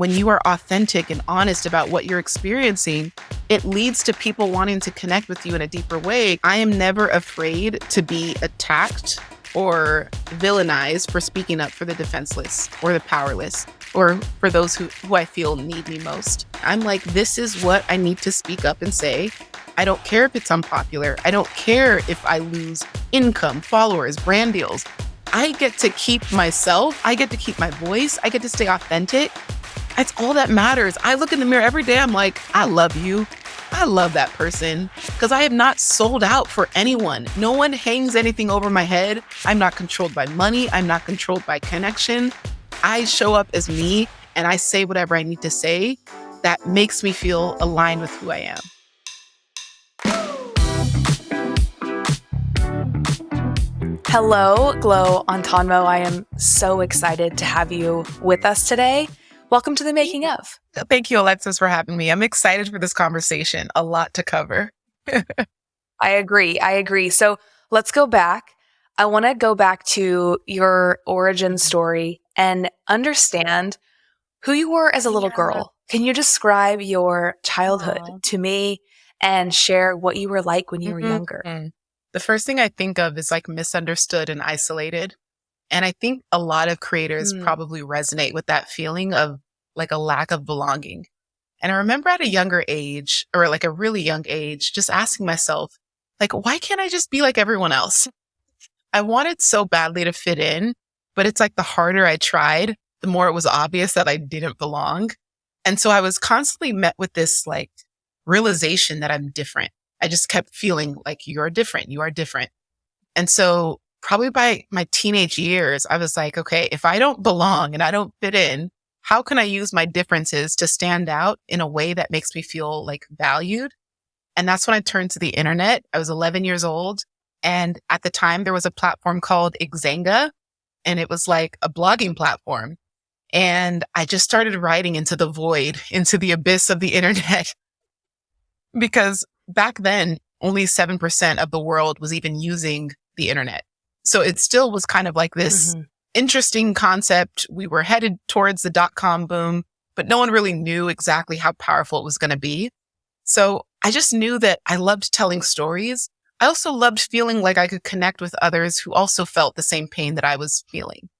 When you are authentic and honest about what you're experiencing, it leads to people wanting to connect with you in a deeper way. I am never afraid to be attacked or villainized for speaking up for the defenseless or the powerless or for those who I feel need me most. I'm like, this is what I need to speak up and say. I don't care if it's unpopular. I don't care if I lose income, followers, brand deals. I get to keep myself. I get to keep my voice. I get to stay authentic. That's all that matters. I look in the mirror every day. I'm like, I love you. I love that person because I have not sold out for anyone. No one hangs anything over my head. I'm not controlled by money. I'm not controlled by connection. I show up as me and I say whatever I need to say that makes me feel aligned with who I am. Hello, Glo Atanmo. I am so excited to have you with us today. Welcome to the Making of. Thank you, Alexis, for having me. I'm excited for this conversation. A lot to cover. I agree. So let's go back. I want to go back to your origin story and understand who you were as a little girl. Can you describe your childhood to me and share what you were like when you were younger? The first thing I think of is like misunderstood and isolated. And I think a lot of creators probably resonate with that feeling of like a lack of belonging. And I remember at a younger age, or like a really young age, just asking myself, like, why can't I just be like everyone else? I wanted so badly to fit in, but it's like the harder I tried, the more it was obvious that I didn't belong. And so I was constantly met with this like realization that I'm different. I just kept feeling like you are different. And so probably by my teenage years, I was like, okay, if I don't belong and I don't fit in, how can I use my differences to stand out in a way that makes me feel like valued? And that's when I turned to the internet. I was 11 years old. And at the time there was a platform called Xanga, and it was like a blogging platform. And I just started writing into the void, into the abyss of the internet, because back then only 7% of the world was even using the internet. So it still was kind of like this interesting concept. We were headed towards the dot-com boom, but no one really knew exactly how powerful it was going to be. So I just knew that I loved telling stories. I also loved feeling like I could connect with others who also felt the same pain that I was feeling.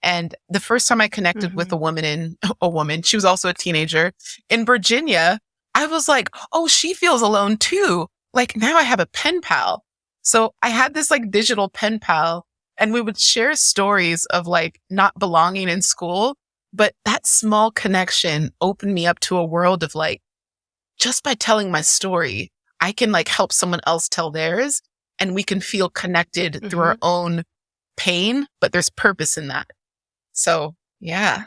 And the first time I connected with a woman, she was also a teenager in Virginia, I was like, oh, she feels alone too. Like now I have a pen pal. So I had this like digital pen pal, and we would share stories of like not belonging in school. But that small connection opened me up to a world of like, just by telling my story, I can like help someone else tell theirs, and we can feel connected through our own pain, but there's purpose in that. So yeah.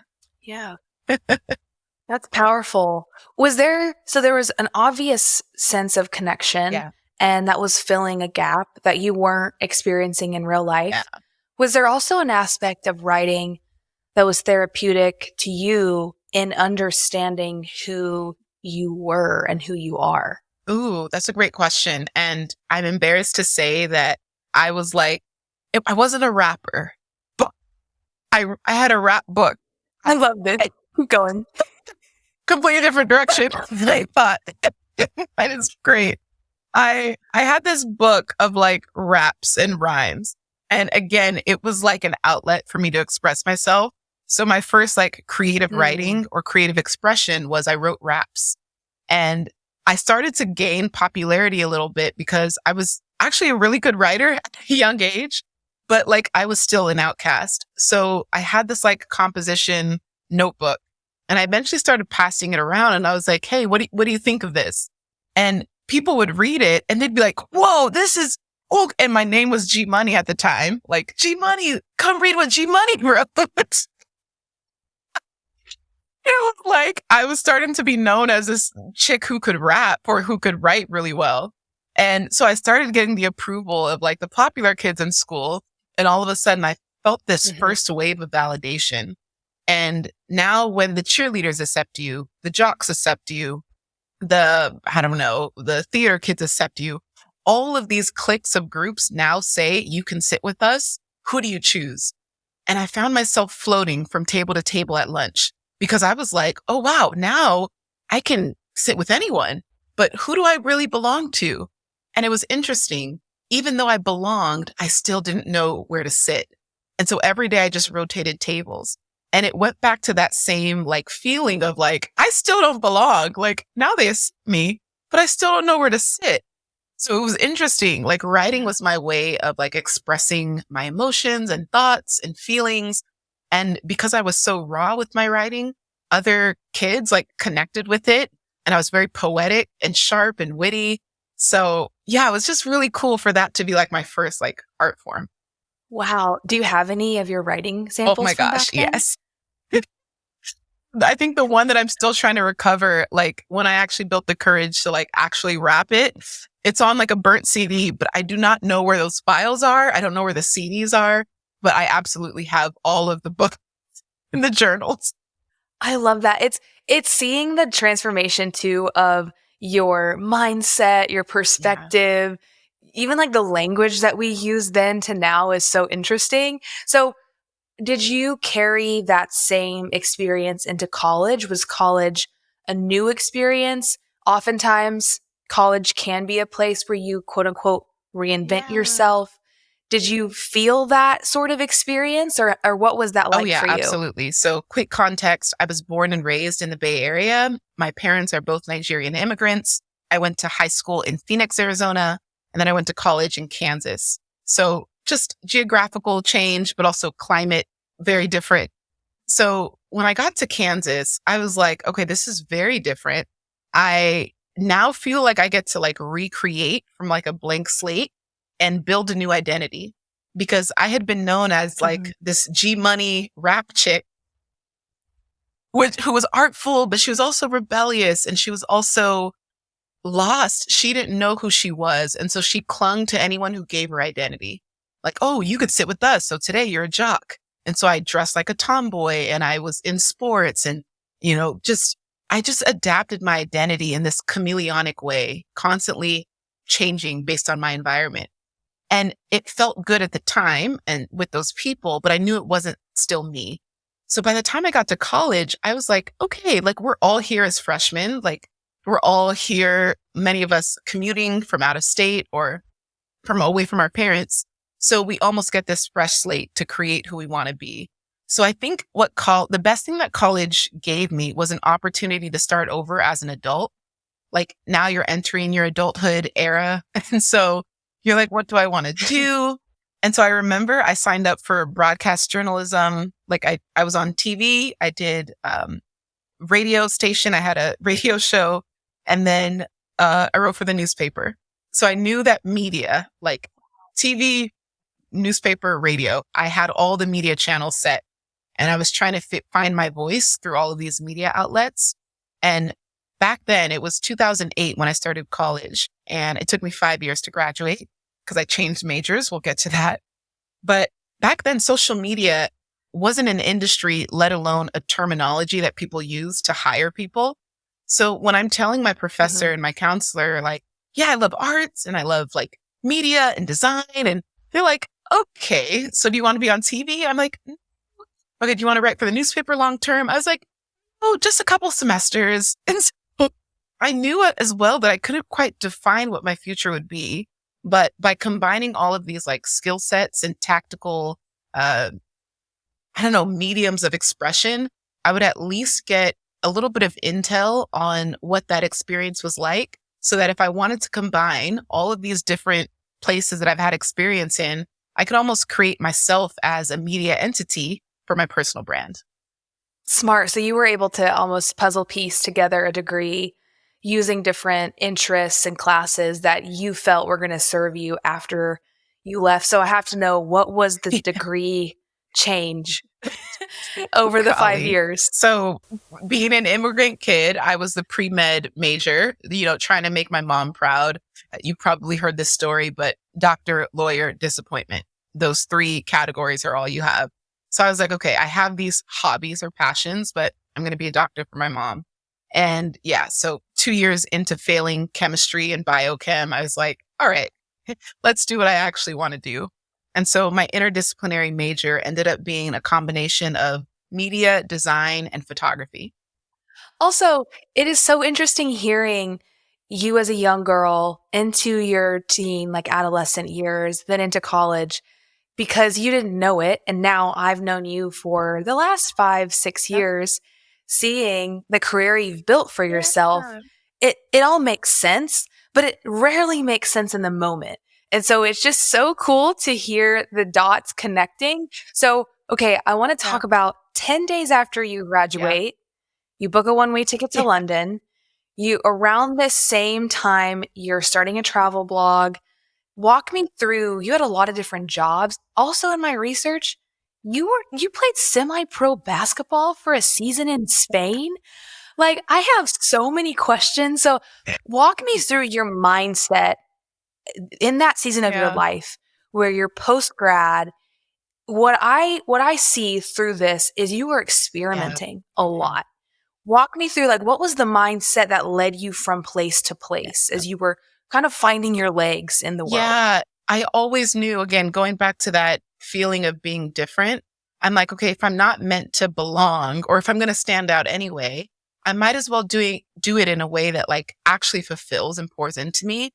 That's powerful. There was an obvious sense of connection and that was filling a gap that you weren't experiencing in real life. Yeah. Was there also an aspect of writing that was therapeutic to you in understanding who you were and who you are? Ooh, that's a great question. And I'm embarrassed to say that I was like, I wasn't a rapper, but I had a rap book. I love this. Keep going. Completely different direction than I thought. That is great. I had this book of like raps and rhymes. And again, it was like an outlet for me to express myself. So my first like creative writing or creative expression was I wrote raps. And I started to gain popularity a little bit because I was actually a really good writer at a young age, but like I was still an outcast. So I had this like composition notebook, and I eventually started passing it around, and I was like, hey, what do you think of this? And people would read it and they'd be like, whoa, this is, oh, and my name was G Money at the time. Like, G Money, come read what G Money wrote. It was like, I was starting to be known as this chick who could rap or who could write really well. And so I started getting the approval of like the popular kids in school. And all of a sudden I felt this first wave of validation. And now when the cheerleaders accept you, the jocks accept you, the theater kids accept you, all of these cliques of groups now say, you can sit with us. Who do you choose? And I found myself floating from table to table at lunch because I was like, oh, wow, now I can sit with anyone, but who do I really belong to? And it was interesting. Even though I belonged, I still didn't know where to sit. And so every day I just rotated tables. And it went back to that same like feeling of like, I still don't belong. Like now they accept me, but I still don't know where to sit. So it was interesting. Like writing was my way of like expressing my emotions and thoughts and feelings. And because I was so raw with my writing, other kids like connected with it. And I was very poetic and sharp and witty. So yeah, it was just really cool for that to be like my first like art form. Wow. Do you have any of your writing Oh samples my from gosh. back then? Yes. I think the one that I'm still trying to recover, like when I actually built the courage to like actually wrap it, it's on like a burnt CD, but I do not know where those files are. I don't know where the CDs are, but I absolutely have all of the books and the journals. I love that. It's seeing the transformation too of your mindset, your Yeah. perspective, even like the language that we use then to now is so interesting. So, did you carry that same experience into college? Was college a new experience? Oftentimes, college can be a place where you quote unquote reinvent Yeah. yourself. Did you feel that sort of experience or what was that Oh like yeah, for you? absolutely. So quick context. I was born and raised in the Bay Area. My parents are both Nigerian immigrants. I went to high school in Phoenix, Arizona, and then I went to college in Kansas. So just geographical change, but also climate, very different. So when I got to Kansas, I was like, okay, this is very different. I now feel like I get to like recreate from like a blank slate and build a new identity because I had been known as Mhm. like this G Money rap chick, who was artful, but she was also rebellious and she was also lost. She didn't know who she was. And so she clung to anyone who gave her identity. Like, oh, you could sit with us. So today you're a jock. And so I dressed like a tomboy and I was in sports and, I just adapted my identity in this chameleonic way, constantly changing based on my environment. And it felt good at the time and with those people, but I knew it wasn't still me. So by the time I got to college, I was like, okay, like we're all here as freshmen. Like we're all here, many of us commuting from out of state or from away from our parents. So we almost get this fresh slate to create who we want to be. So I think the best thing that college gave me was an opportunity to start over as an adult. Like now you're entering your adulthood era. And so you're like, what do I want to do? And so I remember I signed up for broadcast journalism. Like I was on TV. I did, radio station. I had a radio show and then, I wrote for the newspaper. So I knew that media, like TV, newspaper, radio, I had all the media channels set and I was trying to find my voice through all of these media outlets. And back then it was 2008 when I started college and it took me 5 years to graduate because I changed majors. We'll get to that. But back then social media wasn't an industry, let alone a terminology that people use to hire people. So when I'm telling my professor Mhm. and my counselor, like, yeah, I love arts and I love like media and design. And they're like, okay, so do you want to be on TV? I'm like, okay, do you want to write for the newspaper long term? I was like, oh, just a couple semesters. And so I knew it as well that I couldn't quite define what my future would be. But by combining all of these like skill sets and tactical, uh, I don't know, mediums of expression, I would at least get a little bit of intel on what that experience was like. So that if I wanted to combine all of these different places that I've had experience in, I could almost create myself as a media entity for my personal brand. Smart. So you were able to almost puzzle piece together a degree using different interests and classes that you felt were going to serve you after you left. So I have to know, what was the degree change over the five Golly. years? So being an immigrant kid, I was the pre-med major, trying to make my mom proud. You probably heard this story, but doctor, lawyer, disappointment. Those three categories are all you have. So I was like, okay, I have these hobbies or passions, but I'm going to be a doctor for my mom. And yeah, so 2 years into failing chemistry and biochem, I was like, all right, let's do what I actually want to do. And so my interdisciplinary major ended up being a combination of media, design, and photography. Also, it is so interesting hearing you as a young girl into your teen, like adolescent years, then into college, because you didn't know it. And now I've known you for the last 5, 6 years, seeing the career you've built for yourself. It all makes sense, but it rarely makes sense in the moment. And so it's just so cool to hear the dots connecting. So, okay, I want to talk about 10 days after you graduate, you book a one-way ticket to London. You, around this same time, you're starting a travel blog. Walk me through, you had a lot of different jobs. Also in my research, you played semi-pro basketball for a season in Spain. Like, I have so many questions. So walk me through your mindset in that season of your life where you're post-grad. What I see through this is you were experimenting a lot. Walk me through, like, what was the mindset that led you from place to place as you were kind of finding your legs in the world? Yeah, I always knew, again, going back to that feeling of being different, I'm like, okay, if I'm not meant to belong or if I'm going to stand out anyway, I might as well do it in a way that like actually fulfills and pours into me.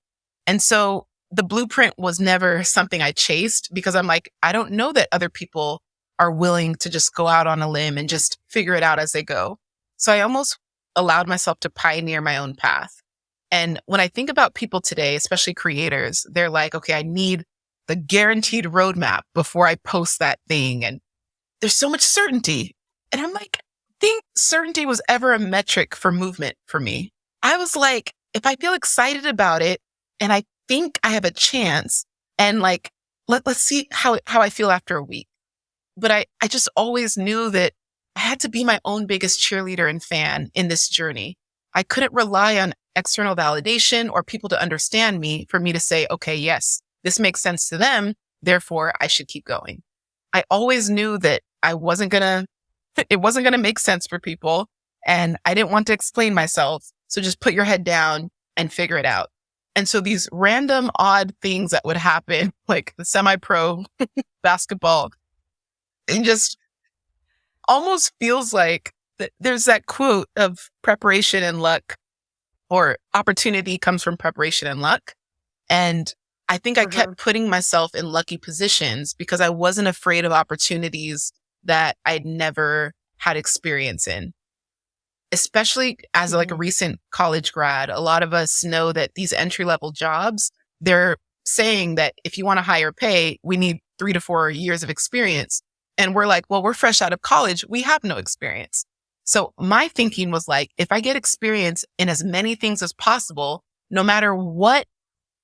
And so the blueprint was never something I chased because I'm like, I don't know that other people are willing to just go out on a limb and just figure it out as they go. So I almost allowed myself to pioneer my own path. And when I think about people today, especially creators, they're like, okay, I need the guaranteed roadmap before I post that thing. And there's so much certainty. And I'm like, I think certainty was ever a metric for movement for me. I was like, if I feel excited about it and I think I have a chance and like, let's see how I feel after a week. But I just always knew that I had to be my own biggest cheerleader and fan in this journey. I couldn't rely on external validation or people to understand me for me to say, okay, yes, this makes sense to them. Therefore, I should keep going. I always knew that it wasn't going to make sense for people. And I didn't want to explain myself. So just put your head down and figure it out. And so these random odd things that would happen, like the semi-pro basketball, it just almost feels like there's that quote of preparation and luck, or opportunity comes from preparation and luck. And I think I kept putting myself in lucky positions because I wasn't afraid of opportunities that I'd never had experience in. Especially as like a recent college grad, a lot of us know that these entry-level jobs, they're saying that if you want a higher pay, we need 3 to 4 years of experience. And we're like, well, we're fresh out of college. We have no experience. So my thinking was like, if I get experience in as many things as possible, no matter what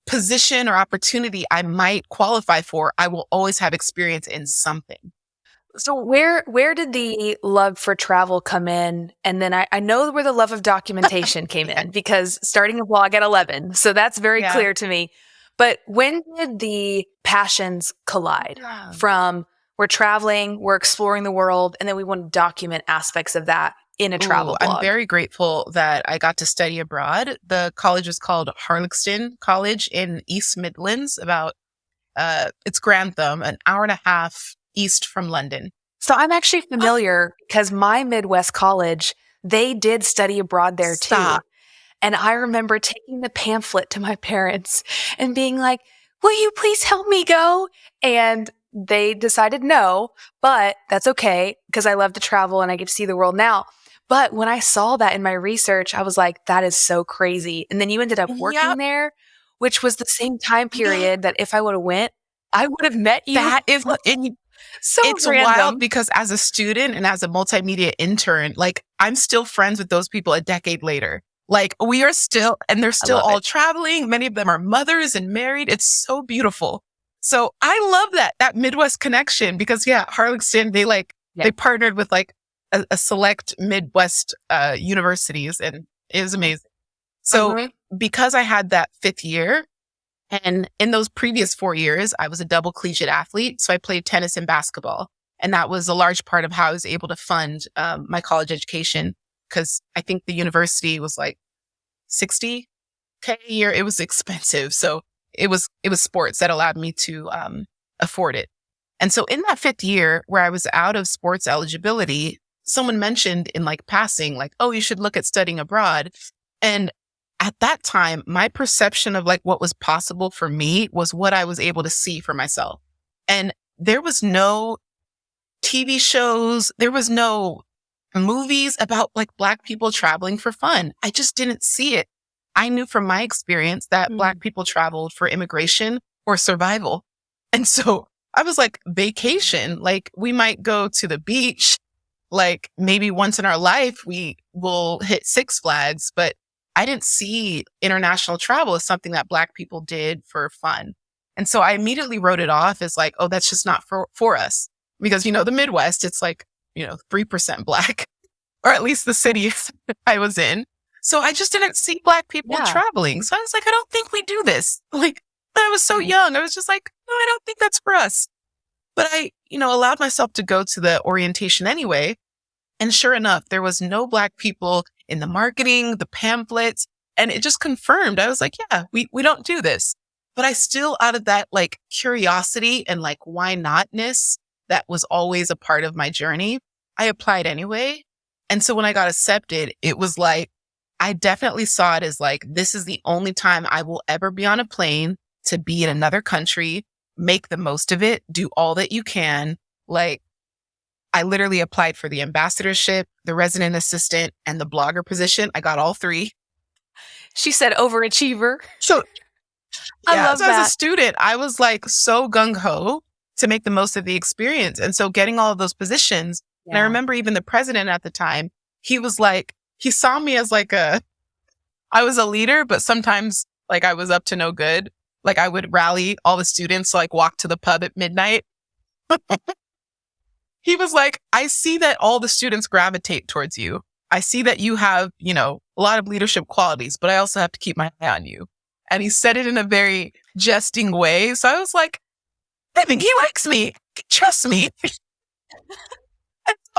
position or opportunity I might qualify for, I will always have experience in something. So where did the love for travel come in? And then I know where the love of documentation came in, because starting a blog at 11. So that's very clear to me. But when did the passions collide from we're traveling, we're exploring the world, and then we want to document aspects of that in a travel blog? I'm very grateful that I got to study abroad. The college was called Harlexton College in East Midlands, about it's Grantham, an hour and a half east from London. So I'm actually familiar because my Midwest college, they did study abroad there too. And I remember taking the pamphlet to my parents and being like, will you please help me go? And they decided no, but that's okay because I love to travel and I get to see the world now. But when I saw that in my research, I was like, that is so crazy. And then you ended up working there, which was the same time period that if I would have went, I would have met you. That is, so it's random. wild because as a student and as a multimedia intern, like I'm still friends with those people a decade later. Like we are still, and they're still all traveling. Many of them are mothers and married. It's so beautiful. So I love that Midwest connection because Harlexton, they partnered with like a select Midwest universities, and it was amazing. So because I had that 5th year, and in those previous 4 years, I was a double collegiate athlete. So I played tennis and basketball. And that was a large part of how I was able to fund my college education, because I think the university was like $60K a year. It was expensive. So it was sports that allowed me to afford it. And so in that 5th year where I was out of sports eligibility, someone mentioned in like passing, like, oh, you should look at studying abroad. And at that time, my perception of like what was possible for me was what I was able to see for myself. And there was no TV shows, there was no movies about like Black people traveling for fun. I just didn't see it. I knew from my experience that Black people traveled for immigration or survival. And so I was like, vacation, like we might go to the beach, like maybe once in our life, we will hit Six Flags, but I didn't see international travel as something that Black people did for fun. And so I immediately wrote it off as like, oh, that's just not for us. Because, the Midwest, it's like, 3% Black, or at least the city I was in. So I just didn't see Black people traveling. So I was like, I don't think we do this. Like, I was so young. I was just like, no, I don't think that's for us. But I, allowed myself to go to the orientation anyway. And sure enough, there was no Black people in the marketing, the pamphlets, and it just confirmed. I was like, yeah, we don't do this. But I still, out of that like curiosity and like why notness that was always a part of my journey, I applied anyway. And so when I got accepted, it was like, I definitely saw it as like, this is the only time I will ever be on a plane to be in another country, make the most of it, do all that you can. Like, I literally applied for the ambassadorship, the resident assistant, and the blogger position. I got all three. She said overachiever. So, I love that. As a student, I was like so gung-ho to make the most of the experience. And so getting all of those positions, and I remember even the president at the time, he was like, he saw me as like I was a leader, but sometimes like I was up to no good. Like I would rally all the students, like walk to the pub at midnight. He was like, I see that all the students gravitate towards you. I see that you have, a lot of leadership qualities, but I also have to keep my eye on you. And he said it in a very jesting way. So I was like, I think he likes me. Trust me.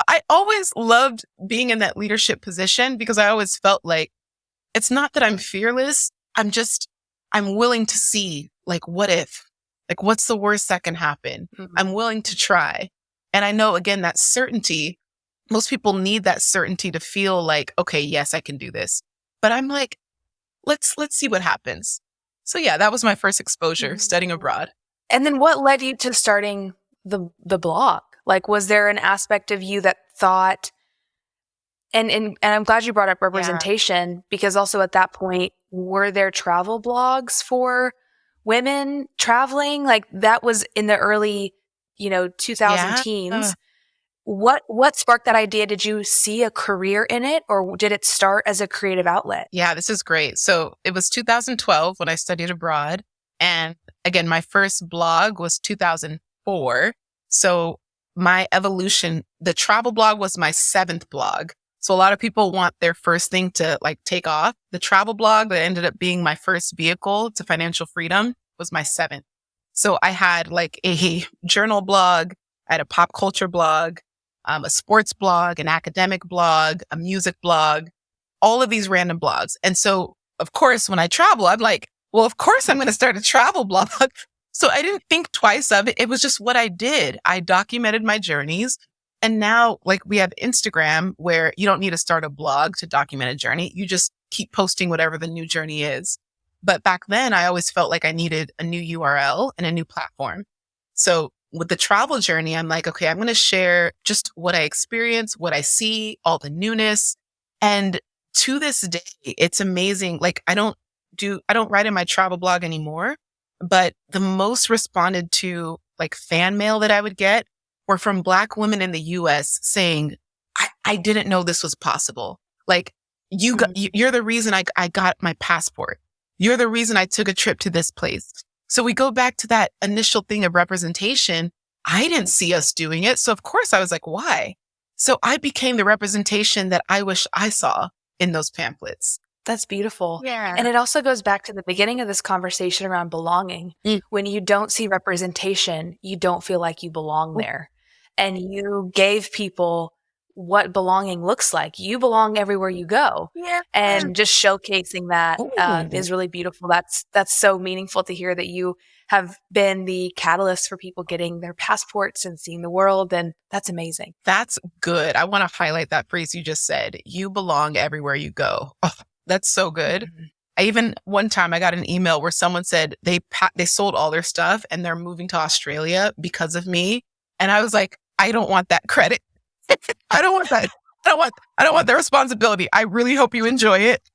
I always loved being in that leadership position because I always felt like it's not that I'm fearless. I'm willing to see like, what if, like, what's the worst that can happen? Mm-hmm. I'm willing to try. And I know, again, that certainty, most people need that certainty to feel like, okay, yes, I can do this. But I'm like, let's see what happens. So yeah, that was my first exposure, studying abroad. And then what led you to starting the blog? Like, was there an aspect of you that thought, and I'm glad you brought up representation, because also at that point, were there travel blogs for women traveling? Like that was in the early, 2000 teens. What sparked that idea? Did you see a career in it, or did it start as a creative outlet? Yeah, this is great. So it was 2012 when I studied abroad. And again, my first blog was 2004. So my evolution, the travel blog was my 7th blog. So a lot of people want their first thing to like take off. The travel blog that ended up being my first vehicle to financial freedom was my 7th. So I had like a journal blog, I had a pop culture blog, a sports blog, an academic blog, a music blog, all of these random blogs. And so, of course, when I travel, I'm like, well, of course I'm going to start a travel blog. So I didn't think twice of it. It was just what I did. I documented my journeys. And now, like, we have Instagram where you don't need to start a blog to document a journey. You just keep posting whatever the new journey is. But back then, I always felt like I needed a new URL and a new platform. So with the travel journey, I'm like, okay, I'm going to share just what I experience, what I see, all the newness. And to this day, it's amazing. Like, I don't write in my travel blog anymore, but the most responded to like fan mail that I would get were from Black women in the US saying, I didn't know this was possible. Like, you're the reason I got my passport. You're the reason I took a trip to this place. So we go back to that initial thing of representation. I didn't see us doing it. So of course I was like, why? So I became the representation that I wish I saw in those pamphlets. That's beautiful. Yeah. And it also goes back to the beginning of this conversation around belonging. When you don't see representation, you don't feel like you belong there. And you gave people what belonging looks like. You belong everywhere you go. Yeah. And just showcasing that Ooh. is really beautiful. That's so meaningful to hear that you have been the catalyst for people getting their passports and seeing the world. And that's amazing. That's good. I want to highlight that phrase you just said. You belong everywhere you go. Oh, that's so good. Mm-hmm. One time I got an email where someone said they sold all their stuff and they're moving to Australia because of me. And I was like, I don't want that credit. I don't want that. I don't want the responsibility. I really hope you enjoy it.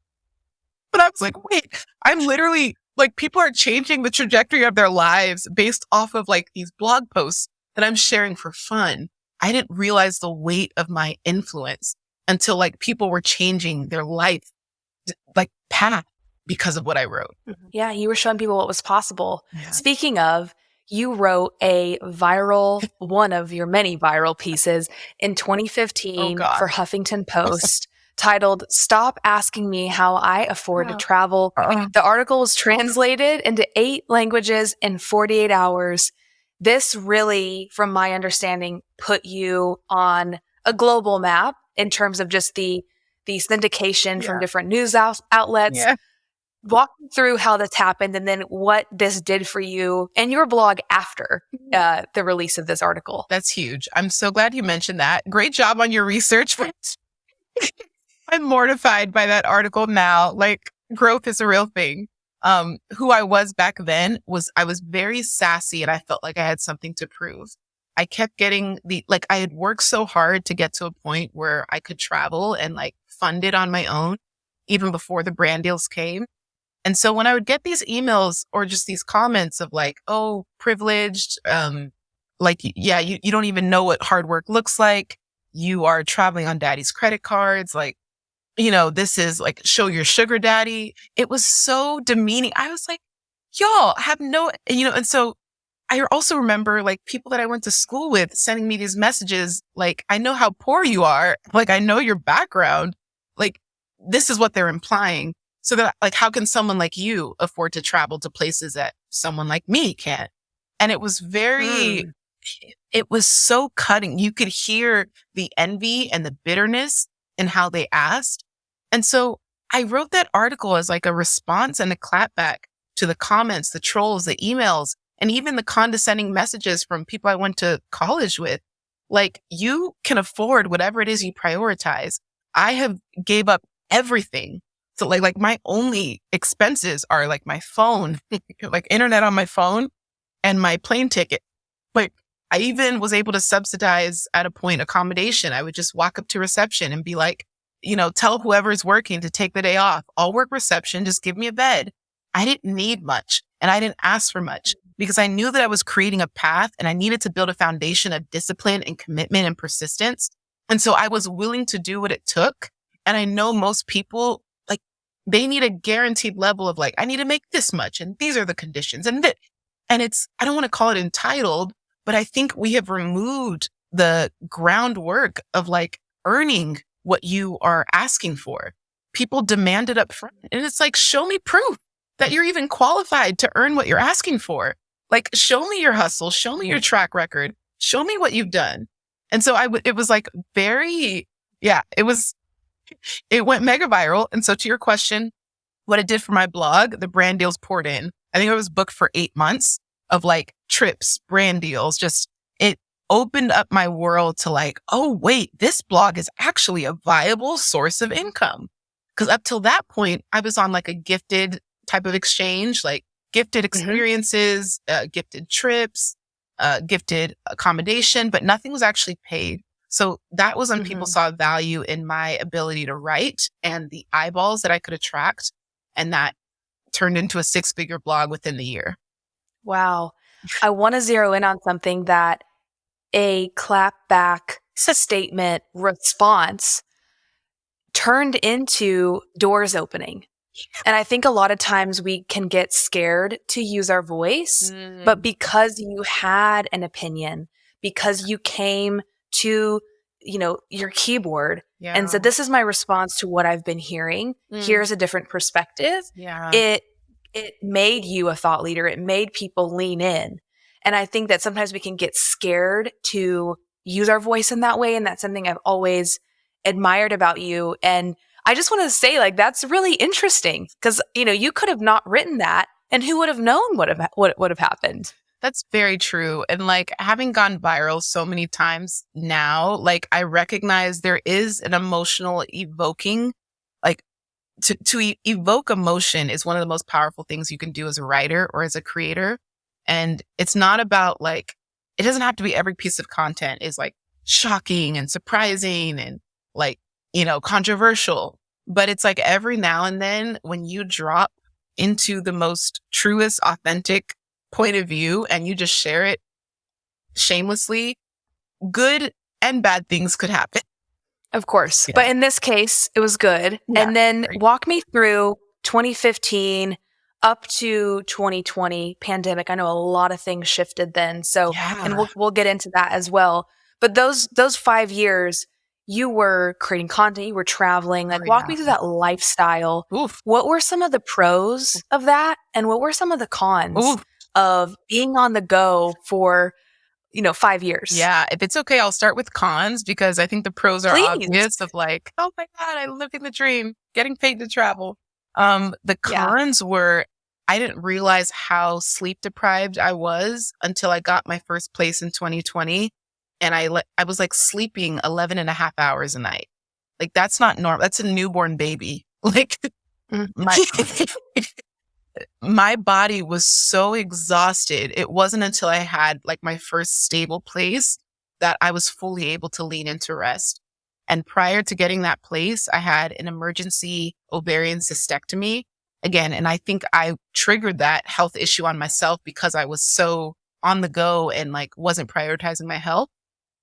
But I was like, wait, I'm literally like, people are changing the trajectory of their lives based off of like these blog posts that I'm sharing for fun. I didn't realize the weight of my influence until like people were changing their life, like path because of what I wrote. Yeah, you were showing people what was possible. Yeah. Speaking of, you wrote one of your many viral pieces in 2015 for Huffington Post titled, "Stop Asking Me How I Afford to Travel." The article was translated into 8 languages in 48 hours. This really, from my understanding, put you on a global map in terms of just the syndication from different news outlets. Yeah. Walk me through how this happened and then what this did for you and your blog after the release of this article. That's huge. I'm so glad you mentioned that. Great job on your research. I'm mortified by that article now. Like, growth is a real thing. Who I was back then was I was very sassy and I felt like I had something to prove. I kept getting I had worked so hard to get to a point where I could travel and like fund it on my own, even before the brand deals came. And so when I would get these emails or just these comments of like, oh, privileged, you don't even know what hard work looks like. You are traveling on daddy's credit cards. Like, this is like, show your sugar daddy. It was so demeaning. I was like, y'all have no, and so I also remember like people that I went to school with sending me these messages. Like, I know how poor you are. Like, I know your background. Like, this is what they're implying. So that like, how can someone like you afford to travel to places that someone like me can't? And it was it was so cutting. You could hear the envy and the bitterness in how they asked. And so I wrote that article as like a response and a clapback to the comments, the trolls, the emails, and even the condescending messages from people I went to college with. Like, you can afford whatever it is you prioritize. I have gave up everything. So like my only expenses are like my phone, like internet on my phone and my plane ticket. Like, I even was able to subsidize at a point accommodation. I would just walk up to reception and be like, tell whoever's working to take the day off. I'll work reception. Just give me a bed. I didn't need much and I didn't ask for much because I knew that I was creating a path and I needed to build a foundation of discipline and commitment and persistence. And so I was willing to do what it took. And I know most people, like, they need a guaranteed level of like, I need to make this much and these are the conditions and I don't want to call it entitled, but I think we have removed the groundwork of like earning what you are asking for. People demand it up front. And it's like, show me proof that you're even qualified to earn what you're asking for. Like, show me your hustle, show me your track record, show me what you've done. And so it was like it went mega viral. And so to your question, what it did for my blog, the brand deals poured in. I think I was booked for 8 months of like trips, brand deals. Just, it opened up my world to like, oh, wait, this blog is actually a viable source of income. Because up till that point, I was on like a gifted type of exchange, like gifted experiences, gifted trips, gifted accommodation, but nothing was actually paid. So that was when people saw value in my ability to write and the eyeballs that I could attract. And that turned into a 6-figure blog within the year. Wow. I want to zero in on something that a clapback statement response turned into doors opening. And I think a lot of times we can get scared to use our voice, but because you had an opinion, because you came to, your keyboard and said, this is my response to what I've been hearing. Here's a different perspective. It made you a thought leader. It made people lean in. And I think that sometimes we can get scared to, use our voice in that way. And that's something I've always admired about you. And I just want to say, like, that's really interesting because, you could have not written that and who would have known what would have happened? That's very true. And like having gone viral so many times now, like I recognize there is an emotional evoking, like to evoke emotion is one of the most powerful things you can do as a writer or as a creator. And it's not about like, it doesn't have to be every piece of content is like shocking and surprising and like, controversial, but it's like every now and then when you drop into the most truest, authentic point of view and you just share it shamelessly, good and bad things could happen. Of course. Yeah. But in this case, it was good. Yeah, and then great. walk me through 2015 up to 2020 pandemic. I know a lot of things shifted then. So, and Yeah. we'll get into that as well. But those 5 years, you were creating content, you were traveling. Like, walk me through that lifestyle. Oof. What were some of the pros of that? And what were some of the cons Oof. of being on the go for 5 years? Yeah. If it's okay, I'll start with cons because I think the pros are Please. obvious of like, oh my God, I live in the dream, getting paid to travel. The cons were I didn't realize how sleep deprived I was until I got my first place in 2020. And I was like sleeping 11 and a half hours a night. Like that's not normal. That's a newborn baby. Like my, my body was so exhausted. It wasn't until I had like my first stable place that I was fully able to lean into rest. And prior to getting that place, I had an emergency ovarian cystectomy again. And I think I triggered that health issue on myself because I was so on the go and like wasn't prioritizing my health.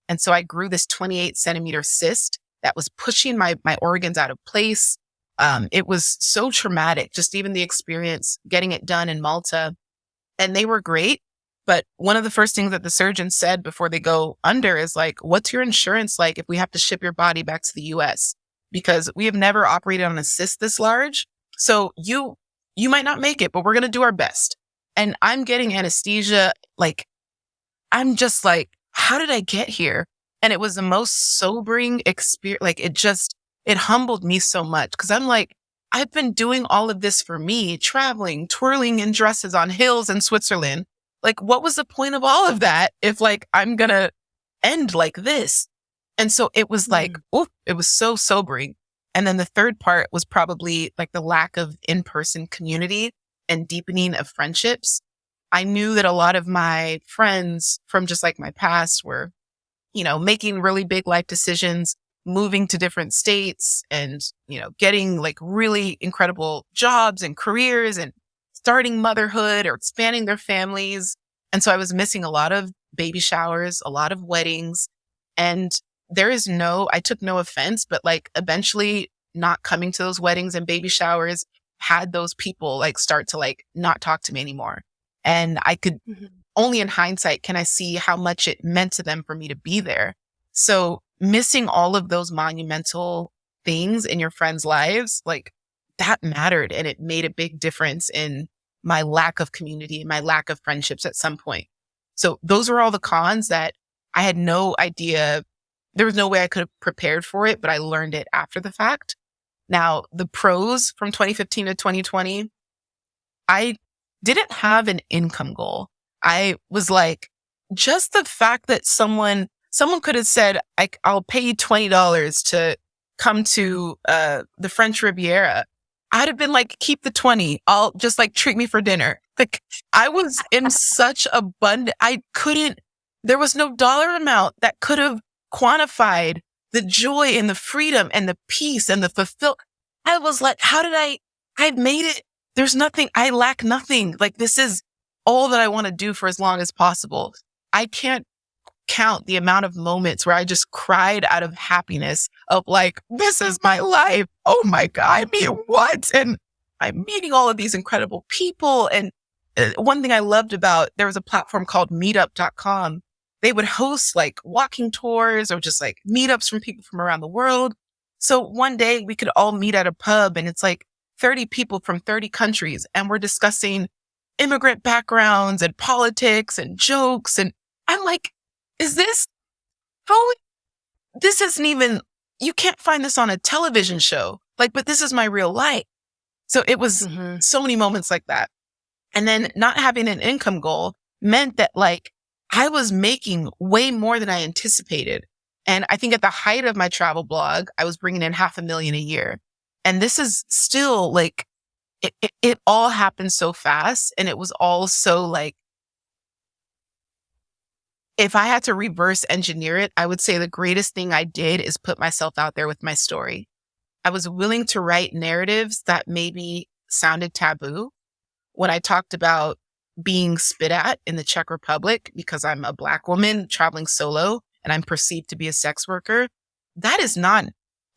And so I grew this 28 centimeter cyst that was pushing my organs out of place. It was so traumatic, just even the experience getting it done in Malta. And they were great. But one of the first things that the surgeon said before they go under is like, what's your insurance like if we have to ship your body back to the US? Because we have never operated on a cyst this large. So you might not make it, but we're going to do our best. And I'm getting anesthesia. Like, I'm just like, how did I get here? And it was the most sobering experience. Like it humbled me so much because I'm like, I've been doing all of this for me, traveling, twirling in dresses on hills in Switzerland. Like, what was the point of all of that if like I'm going to end like this? And so it was like, oof, it was so sobering. And then the third part was probably like the lack of in-person community and deepening of friendships. I knew that a lot of my friends from just like my past were, making really big life decisions, moving to different states and, getting like really incredible jobs and careers and starting motherhood or expanding their families. And so I was missing a lot of baby showers, a lot of weddings. And I took no offense, but like eventually not coming to those weddings and baby showers had those people like start to like not talk to me anymore. And I could only in hindsight can I see how much it meant to them for me to be there. So missing all of those monumental things in your friends' lives, like that mattered. And it made a big difference in my lack of community, my lack of friendships at some point. So those were all the cons that I had no idea. There was no way I could have prepared for it, but I learned it after the fact. Now, the pros from 2015 to 2020, I didn't have an income goal. I was like, just the fact that someone could have said, I'll pay you $20 to come to the French Riviera. I'd have been like, keep the 20. I'll just like treat me for dinner. Like I was in such abundance. There was no dollar amount that could have quantified the joy and the freedom and the peace and the fulfill. I was like, I've made it. There's nothing. I lack nothing. Like this is all that I want to do for as long as possible. I can't count the amount of moments where I just cried out of happiness of like, this is my life. Oh my God. I mean, what? And I'm meeting all of these incredible people. And one thing I loved about, there was a platform called meetup.com. They would host like walking tours or just like meetups from people from around the world. So one day we could all meet at a pub and it's like 30 people from 30 countries. And we're discussing immigrant backgrounds and politics and jokes. And I'm like, is this how this isn't even, you can't find this on a television show. Like, but this is my real life. So it was so many moments like that. And then not having an income goal meant that like I was making way more than I anticipated. And I think at the height of my travel blog, I was bringing in $500,000 a year. And this is still like, it all happened so fast. And it was all so like, if I had to reverse engineer it, I would say the greatest thing I did is put myself out there with my story. I was willing to write narratives that maybe sounded taboo. When I talked about being spit at in the Czech Republic because I'm a Black woman traveling solo and I'm perceived to be a sex worker, that is not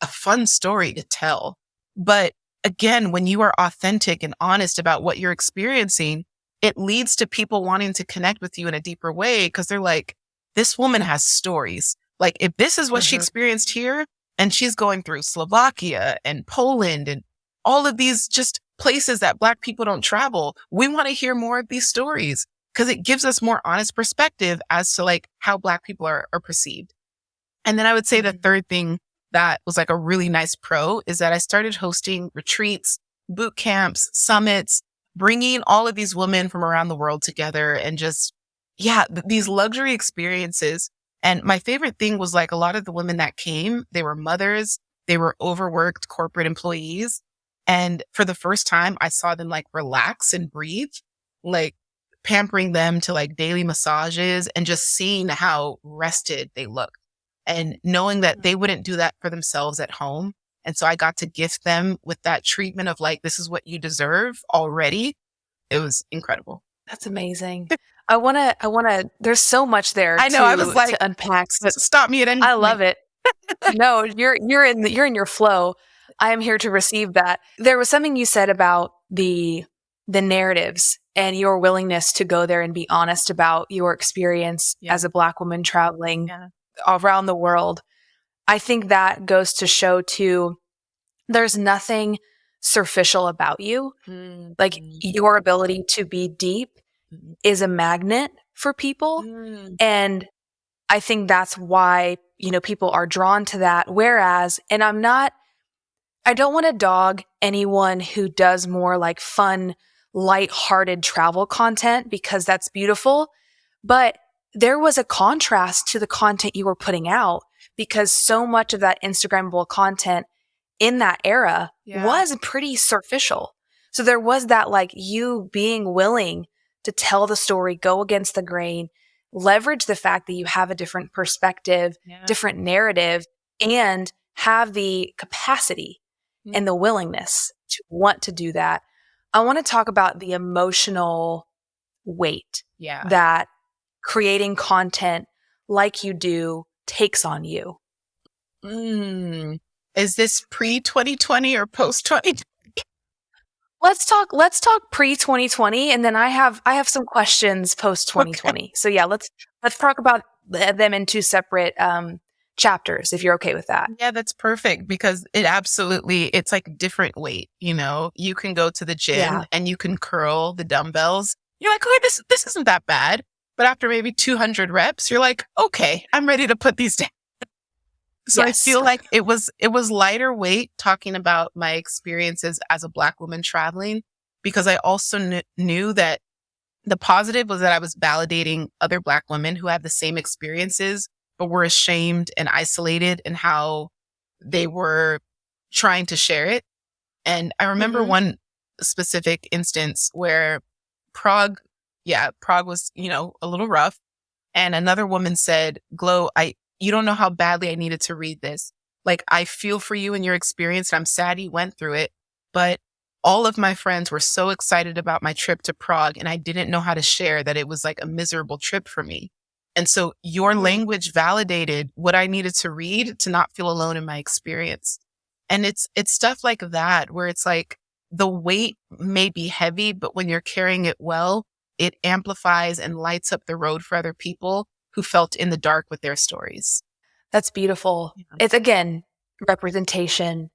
a fun story to tell. But again, when you are authentic and honest about what you're experiencing, it leads to people wanting to connect with you in a deeper way because they're like, this woman has stories. Like, if this is what she experienced here and she's going through Slovakia and Poland and all of these just places that Black people don't travel, we want to hear more of these stories because it gives us more honest perspective as to like how Black people are perceived. And then I would say the third thing that was like a really nice pro is that I started hosting retreats, boot camps, summits, bringing all of these women from around the world together and just, these luxury experiences. And my favorite thing was like a lot of the women that came, they were mothers, they were overworked corporate employees. And for the first time, I saw them like relax and breathe, like pampering them to like daily massages and just seeing how rested they look and knowing that they wouldn't do that for themselves at home. And so I got to gift them with that treatment of like, this is what you deserve already. It was incredible. That's amazing. I want to, there's so much there I know, I was like, to unpack. Stop me at any I point. love it. No, you're in your flow. I am here to receive that. There was something you said about the narratives and your willingness to go there and be honest about your experience as a Black woman traveling around the world. I think that goes to show too, there's nothing superficial about you. Like your ability to be deep is a magnet for people. And I think that's why, people are drawn to that. Whereas, and I don't want to dog anyone who does more like fun, lighthearted travel content because that's beautiful. But there was a contrast to the content you were putting out because so much of that Instagrammable content in that era was pretty superficial. So there was that like you being willing to tell the story, go against the grain, leverage the fact that you have a different perspective, different narrative, and have the capacity and the willingness to want to do that. I want to talk about the emotional weight that creating content like you do takes on you. Is this pre-2020 or post-2020? Let's talk pre-2020 and then I have some questions post-2020. Okay. So let's talk about them in two separate chapters if you're okay with that. Yeah, that's perfect because it's like different weight, You can go to the gym and you can curl the dumbbells. You're like, okay, this isn't that bad. But after maybe 200 reps, you're like, okay, I'm ready to put these down. So I feel like it was lighter weight talking about my experiences as a Black woman traveling because I also knew that the positive was that I was validating other Black women who have the same experiences, but were ashamed and isolated in how they were trying to share it. And I remember one specific instance where Prague was, a little rough. And another woman said, Glo, you don't know how badly I needed to read this. Like, I feel for you and your experience, and I'm sad you went through it. But all of my friends were so excited about my trip to Prague, and I didn't know how to share that it was like a miserable trip for me. And so your language validated what I needed to read to not feel alone in my experience. And it's stuff like that where it's like the weight may be heavy, but when you're carrying it well, it amplifies and lights up the road for other people who felt in the dark with their stories. That's beautiful. Yeah. It's again, representation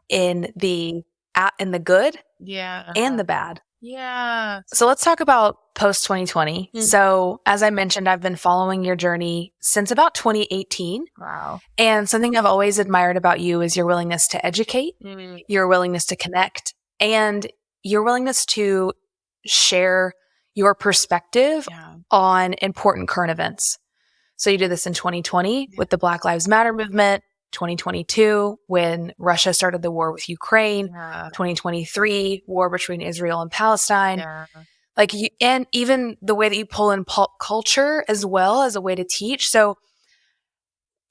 in the good and the bad. Yeah. So let's talk about post 2020. So as I mentioned, I've been following your journey since about 2018. Wow. And something I've always admired about you is your willingness to educate, your willingness to connect, and your willingness to share your perspective on important current events. So you did this in 2020 with the Black Lives Matter movement, 2022 when Russia started the war with Ukraine, 2023 war between Israel and Palestine. Like you, and even the way that you pull in pop culture as well as a way to teach. So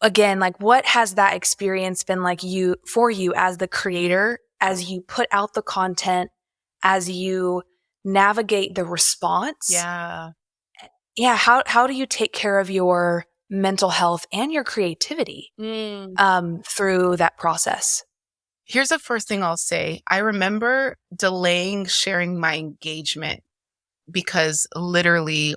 again, like what has that experience been like for you as the creator, as you put out the content, as you navigate the response? Yeah. How do you take care of your mental health and your creativity through that process? Here's the first thing I'll say. I remember delaying sharing my engagement because literally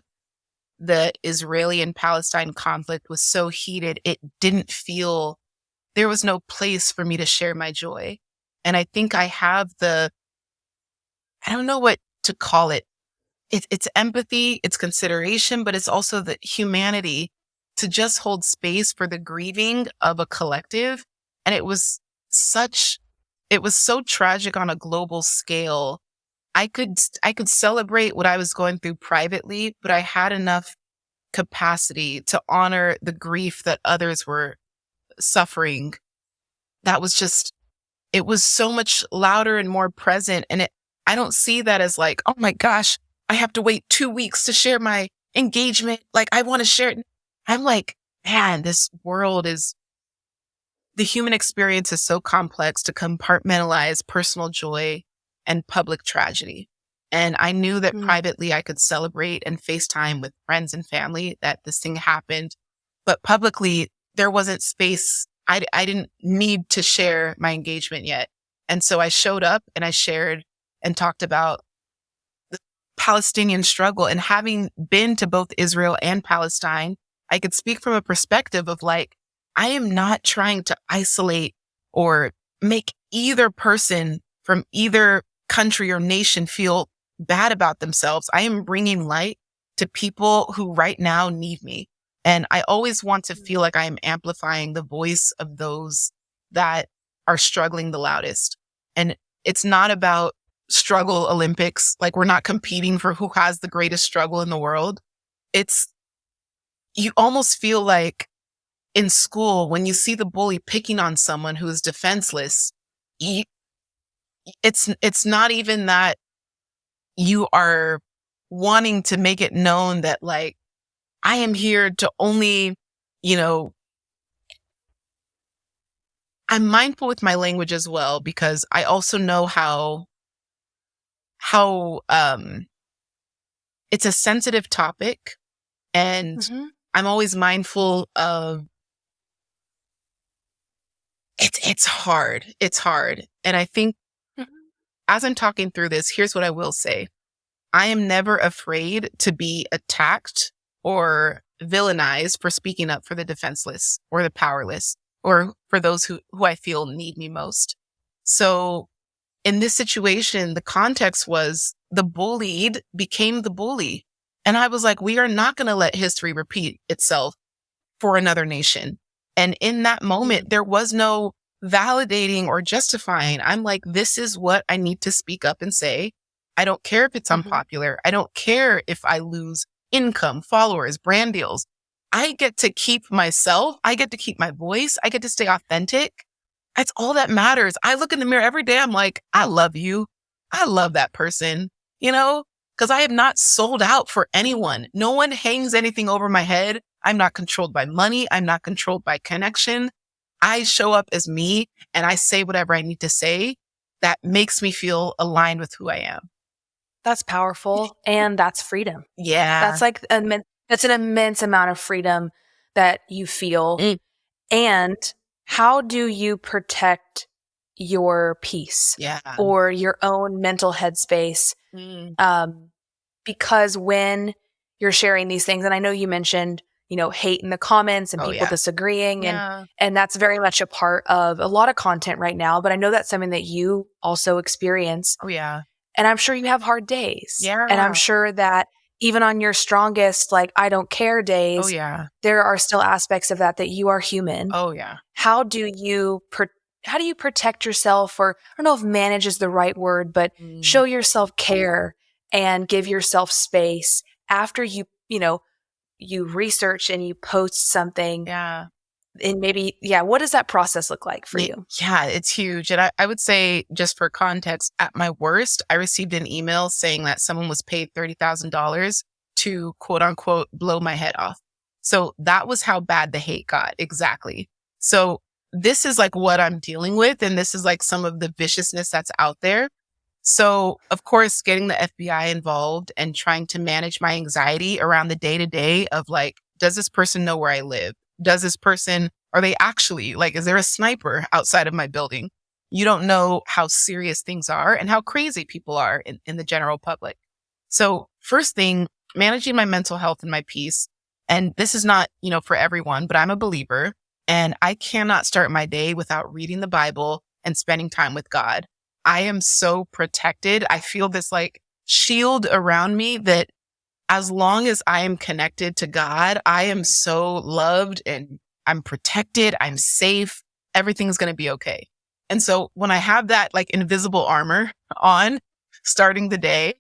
the Israeli and Palestine conflict was so heated. It didn't feel, there was no place for me to share my joy. And I think I have I don't know what to call it. It's empathy, it's consideration, but it's also the humanity to just hold space for the grieving of a collective. And it was so tragic on a global scale. I could celebrate what I was going through privately, but I had enough capacity to honor the grief that others were suffering. That was just, it was so much louder and more present. And I don't see that as like, oh my gosh, I have to wait 2 weeks to share my engagement. Like I want to share it. I'm like, man, the human experience is so complex to compartmentalize personal joy and public tragedy. And I knew that privately I could celebrate and FaceTime with friends and family that this thing happened. But publicly, there wasn't space. I didn't need to share my engagement yet. And so I showed up and I shared and talked about the Palestinian struggle. And having been to both Israel and Palestine, I could speak from a perspective of like, I am not trying to isolate or make either person from either country or nation feel bad about themselves. I am bringing light to people who right now need me. And I always want to feel like I am amplifying the voice of those that are struggling the loudest. And it's not about struggle Olympics. Like we're not competing for who has the greatest struggle in the world. You almost feel like in school, when you see the bully picking on someone who is defenseless, it's not even that you are wanting to make it known that like, I am here to only, I'm mindful with my language as well, because I also know how it's a sensitive topic, and I'm always mindful of it's hard. It's hard. And I think as I'm talking through this, here's what I will say. I am never afraid to be attacked or villainized for speaking up for the defenseless or the powerless or for those who I feel need me most. So in this situation, the context was the bullied became the bully. And I was like, we are not going to let history repeat itself for another nation. And in that moment, there was no validating or justifying. I'm like, this is what I need to speak up and say. I don't care if it's unpopular. I don't care if I lose income, followers, brand deals. I get to keep myself. I get to keep my voice. I get to stay authentic. That's all that matters. I look in the mirror every day. I'm like, I love you. I love that person, because I have not sold out for anyone. No one hangs anything over my head. I'm not controlled by money. I'm not controlled by connection. I show up as me and I say whatever I need to say that makes me feel aligned with who I am. That's powerful. And that's freedom. Yeah. That's like, that's an immense amount of freedom that you feel. And how do you protect your peace or your own mental headspace? Because when you're sharing these things, and I know you mentioned, hate in the comments and people disagreeing, and that's very much a part of a lot of content right now, but I know that's something that you also experience. Oh, yeah. And I'm sure you have hard days. Yeah. And I'm sure that even on your strongest, like, I don't care Oh, days, yeah. there are still aspects of that you are human. Oh, yeah. How do you protect yourself, or I don't know if manage is the right word, but Mm, show yourself care and give yourself space after you research and you post something, yeah. and maybe, yeah, what does that process look like for you? Yeah, it's huge. And I would say, just for context, at my worst, I received an email saying that someone was paid $30,000 to quote unquote blow my head off. So that was how bad the hate got. Exactly. So this is like what I'm dealing with. And this is like some of the viciousness that's out there. So, of course, getting the FBI involved and trying to manage my anxiety around the day to day of like, does this person know where I live? Does this person, are they actually like, is there a sniper outside of my building? You don't know how serious things are and how crazy people are in the general public. So, first thing, managing my mental health and my peace. And this is not, for everyone, but I'm a believer and I cannot start my day without reading the Bible and spending time with God. I am so protected. I feel this like shield around me that as long as I am connected to God, I am so loved and I'm protected. I'm safe. Everything's going to be okay. And so when I have that like invisible armor on starting the day,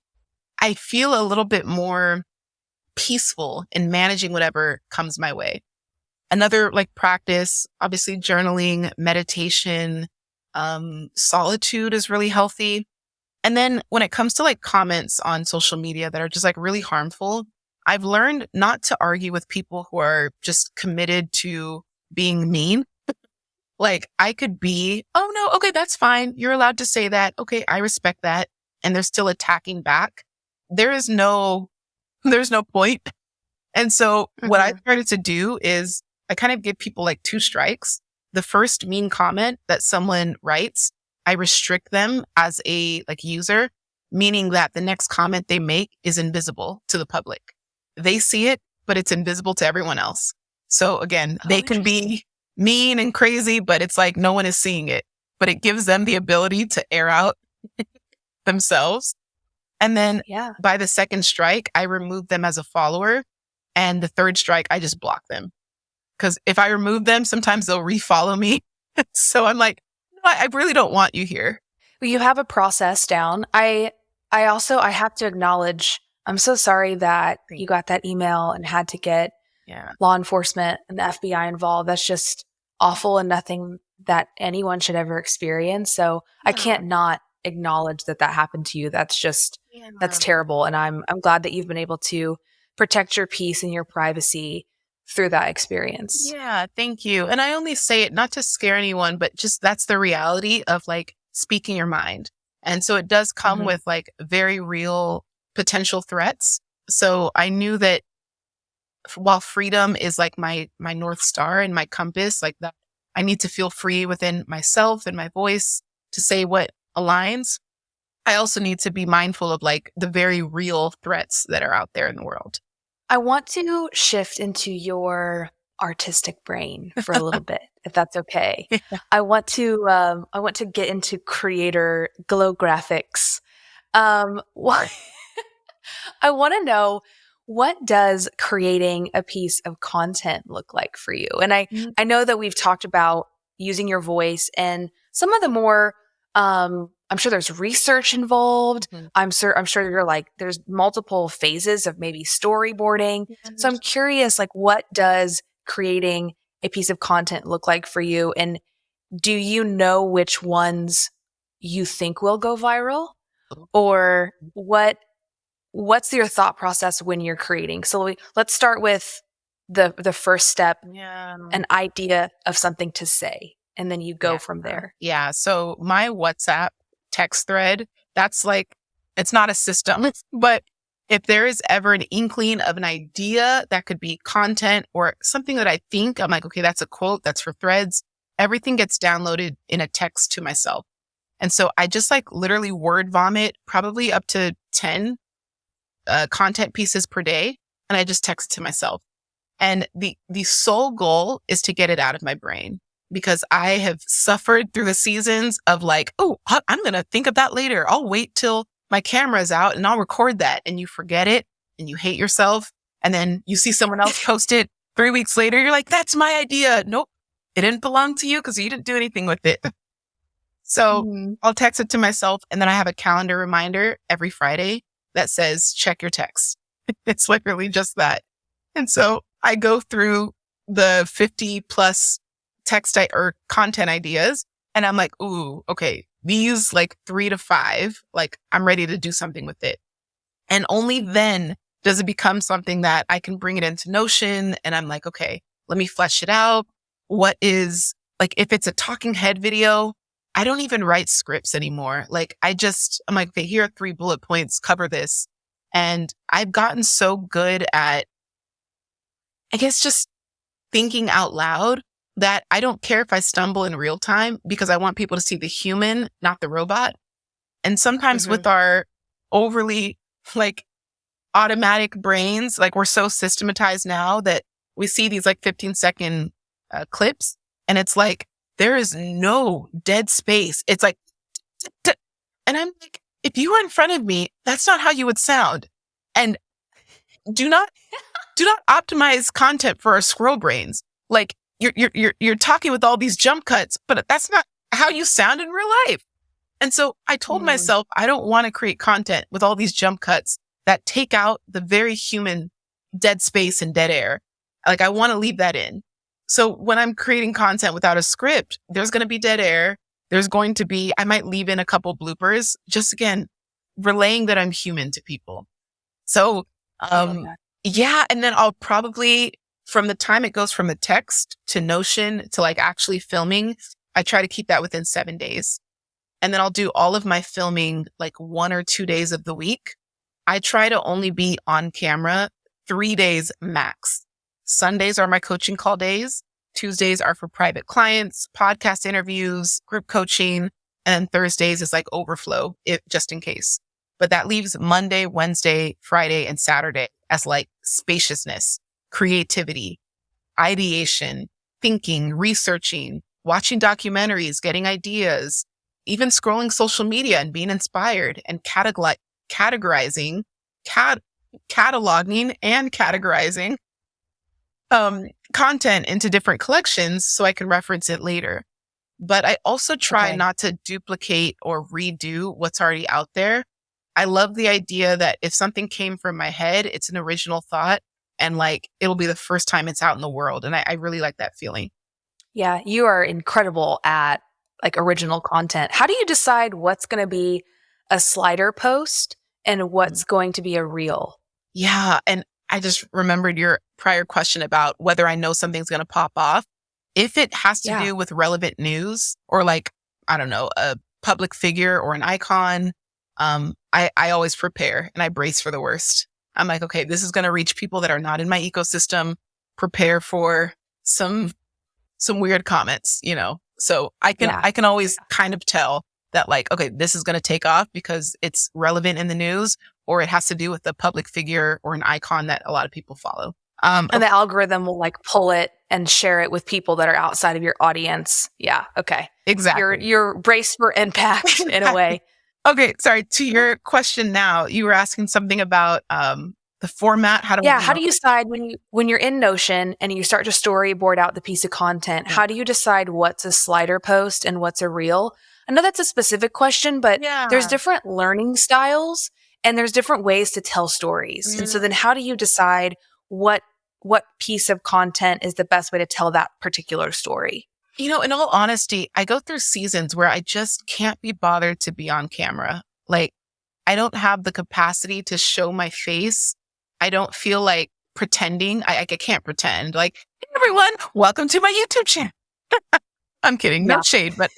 I feel a little bit more peaceful in managing whatever comes my way. Another like practice, obviously journaling, meditation, solitude is really healthy. And then when it comes to like comments on social media that are just like really harmful, I've learned not to argue with people who are just committed to being mean. Like I could be, oh no, okay, that's fine. You're allowed to say that. Okay, I respect that. And they're still attacking back. There is no, there's no point. And so what I Mhm. started to do is I kind of give people like two strikes. The first mean comment that someone writes, I restrict them as a like user, meaning that the next comment they make is invisible to the public. They see it, but it's invisible to everyone else. So again, Oh, they can interesting. be mean and crazy, but it's like no one is seeing it, but it gives them the ability to air out themselves. And then Yeah. by the second strike, I remove them as a follower. And the third strike, I just block them. Because if I remove them, sometimes they'll refollow me. So I'm like, no, I really don't want you here. Well, you have a process down. I have to acknowledge, I'm so sorry that you got that email and had to get Yeah. law enforcement and the FBI involved. That's just awful and nothing that anyone should ever experience. So I No. can't not acknowledge that happened to you. Yeah. That's terrible. And I'm glad that you've been able to protect your peace and your privacy through that experience. Yeah. Thank you. And I only say it not to scare anyone, but just that's the reality of like speaking your mind. And so it does come Hmm. with like very real potential threats. So I knew that while freedom is like my North Star and my compass, like that I need to feel free within myself and my voice to say what aligns. I also need to be mindful of like the very real threats that are out there in the world. I want to shift into your artistic brain for a little bit, if that's okay. I want to get into creator glow graphics. What I want to know, what does creating a piece of content look like for you? And I know that we've talked about using your voice and some of the more I'm sure there's research involved. Mhm. I'm sure you're like there's multiple phases of maybe storyboarding. So I'm curious, like, what does creating a piece of content look like for you? And do you know which ones you think will go viral? Or what's your thought process when you're creating? So let's start with the first step, Yeah. an idea of something to say, and then you go Yeah. from there. Yeah. So my WhatsApp text thread, that's like, it's not a system, but if there is ever an inkling of an idea that could be content or something that I think, I'm like, okay, that's a quote, that's for threads. Everything gets downloaded in a text to myself. And so I just like literally word vomit probably up to 10 content pieces per day. And I just text to myself. And the sole goal is to get it out of my brain because I have suffered through the seasons of like, oh, I'm going to think of that later. I'll wait till my camera's out and I'll record that. And you forget it. and you hate yourself. And then you see someone else post it 3 weeks later. You're like, that's my idea. Nope. It didn't belong to you because you didn't do anything with it. So I'll text it to myself. And then I have a calendar reminder every Friday that says, check your text. It's literally just that. And so I go through the 50 plus or content ideas. And I'm like, ooh, okay, these like 3 to 5, like I'm ready to do something with it. And only then does it become something that I can bring it into Notion. And I'm like, okay, let me flesh it out. What is like, if it's a talking head video, I don't even write scripts anymore. Like I'm like, okay, here are 3 bullet points, cover this. And I've gotten so good at, I guess, just thinking out loud that I don't care if I stumble in real time because I want people to see the human, not the robot. And sometimes with our overly like automatic brains, like we're so systematized now that we see these like 15-second clips and it's like, there is no dead space. It's like, and I'm like, if you were in front of me, that's not how you would sound. And do not optimize content for our squirrel brains. Like you're talking with all these jump cuts, but that's not how you sound in real life. And so I told myself, I don't want to create content with all these jump cuts that take out the very human dead space and dead air. Like I want to leave that in. So when I'm creating content without a script, there's going to be dead air. I might leave in a couple bloopers, just again, relaying that I'm human to people. So, yeah. And then I'll probably, from the time it goes from the text to Notion to like actually filming, I try to keep that within 7 days. And then I'll do all of my filming like 1 or 2 days of the week. I try to only be on camera 3 days max. Sundays are my coaching call days. Tuesdays are for private clients, podcast interviews, group coaching. And then Thursdays is like overflow, just in case. But that leaves Monday, Wednesday, Friday, and Saturday as like spaciousness, creativity, ideation, thinking, researching, watching documentaries, getting ideas, even scrolling social media and being inspired and cataloging and categorizing content into different collections so I can reference it later. But I also try not to duplicate or redo what's already out there. I love the idea that if something came from my head, it's an original thought and like it'll be the first time it's out in the world. And I really like that feeling. Yeah, you are incredible at like original content. How do you decide what's going to be a slider post and what's going to be a reel? Yeah. And I just remembered your prior question about whether I know something's going to pop off. If it has to do with relevant news or like, I don't know, a public figure or an icon, I always prepare and I brace for the worst. I'm like, okay, this is going to reach people that are not in my ecosystem. Prepare for some weird comments, you know? So I can always kind of tell that like, okay, this is going to take off because it's relevant in the news or it has to do with a public figure or an icon that a lot of people follow. And the algorithm will like pull it and share it with people that are outside of your audience. Yeah. Okay. Exactly. You're braced for impact in a way. Okay. Sorry. To your question now, you were asking something about, the format. How do you decide when you're in Notion and you start to storyboard out the piece of content, how do you decide what's a slider post and what's a reel? I know that's a specific question, but there's different learning styles and there's different ways to tell stories. And so then how do you decide what piece of content is the best way to tell that particular story? You know, in all honesty, I go through seasons where I just can't be bothered to be on camera. Like, I don't have the capacity to show my face. I don't feel like pretending. I can't pretend. Like, hey, everyone, welcome to my YouTube channel. I'm kidding. No shade, but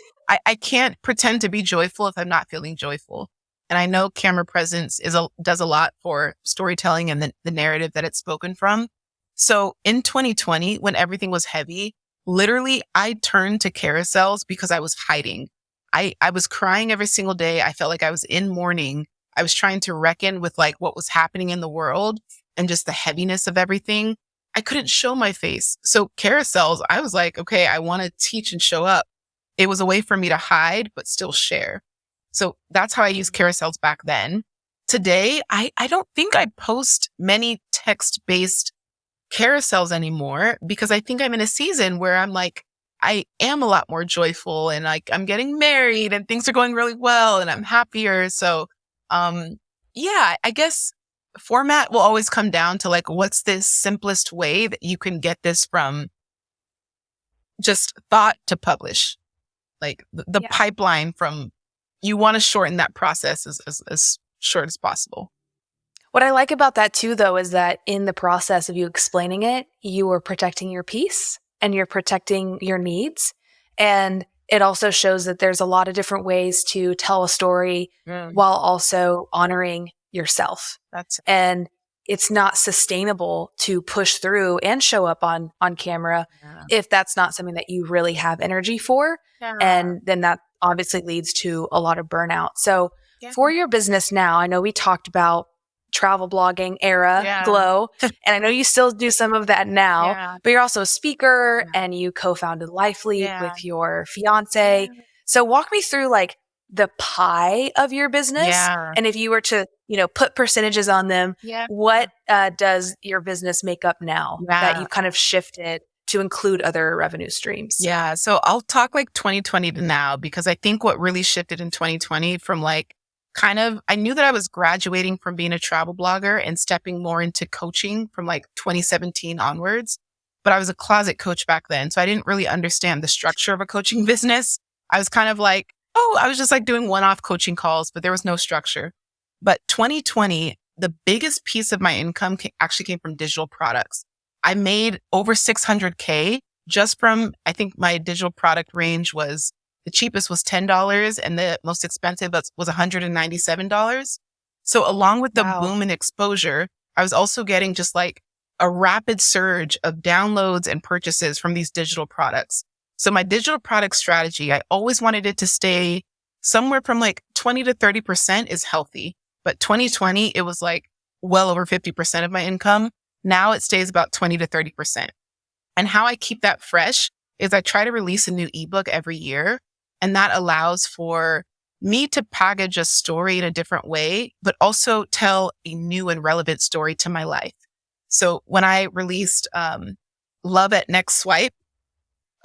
I can't pretend to be joyful if I'm not feeling joyful. And I know camera presence does a lot for storytelling and the narrative that it's spoken from. So in 2020, when everything was heavy, literally I turned to carousels because I was hiding. I was crying every single day. I felt like I was in mourning. I was trying to reckon with like what was happening in the world and just the heaviness of everything. I couldn't show my face. So carousels, I was like, okay, I want to teach and show up. It was a way for me to hide, but still share. So that's how I used carousels back then. today, I don't think I post many text-based carousels anymore because I think I'm in a season where I'm like, I am a lot more joyful and like I'm getting married and things are going really well and I'm happier. So, um, yeah, I guess format will always come down to like, what's the simplest way that you can get this from just thought to publish? Like the Yeah. pipeline from you want to shorten that process as short as possible. What I like about that too, though, is that in the process of you explaining it, you are protecting your peace and you're protecting your needs. And it also shows that there's a lot of different ways to tell a story while also honoring yourself. That's And it's not sustainable to push through and show up on camera yeah. if that's not something that you really have energy for. Yeah. And then that obviously leads to a lot of burnout. So Yeah. for your business now, I know we talked about travel blogging era, Yeah. Glo, and I know you still do some of that now, Yeah. but you're also a speaker Yeah. and you co-founded LifeLeap Yeah. with your fiance. So walk me through like the pie of your business. Yeah. And if you were to, put percentages on them, Yeah. what does your business make up now that Yeah. you've kind of shifted to include other revenue streams? Yeah. So I'll talk like 2020 to now because I think what really shifted in 2020 from like I knew that I was graduating from being a travel blogger and stepping more into coaching from like 2017 onwards. But I was a closet coach back then. So I didn't really understand the structure of a coaching business. I was kind of like, I was just like doing one-off coaching calls, but there was no structure. But 2020, the biggest piece of my income actually came from digital products. I made over 600K just from, I think my digital product range was the cheapest was $10 and the most expensive was $197. So along with the boom in exposure, I was also getting just like a rapid surge of downloads and purchases from these digital products. So my digital product strategy, I always wanted it to stay somewhere from like 20 to 30% is healthy. But 2020, it was like well over 50% of my income. Now it stays about 20 to 30%. And how I keep that fresh is I try to release a new ebook every year. And that allows for me to package a story in a different way, but also tell a new and relevant story to my life. So when I released Love at Next Swipe,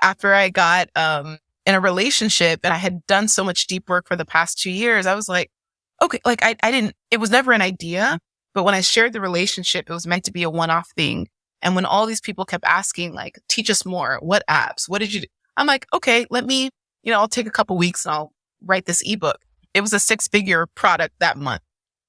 after I got in a relationship and I had done so much deep work for the past 2 years, I was like, okay, like I didn't, it was never an idea, but when I shared the relationship, it was meant to be a one-off thing. And when all these people kept asking, like, teach us more, what apps, what did you do? I'm like, okay, let me, I'll take a couple weeks and I'll write this ebook. It was a 6-figure product that month.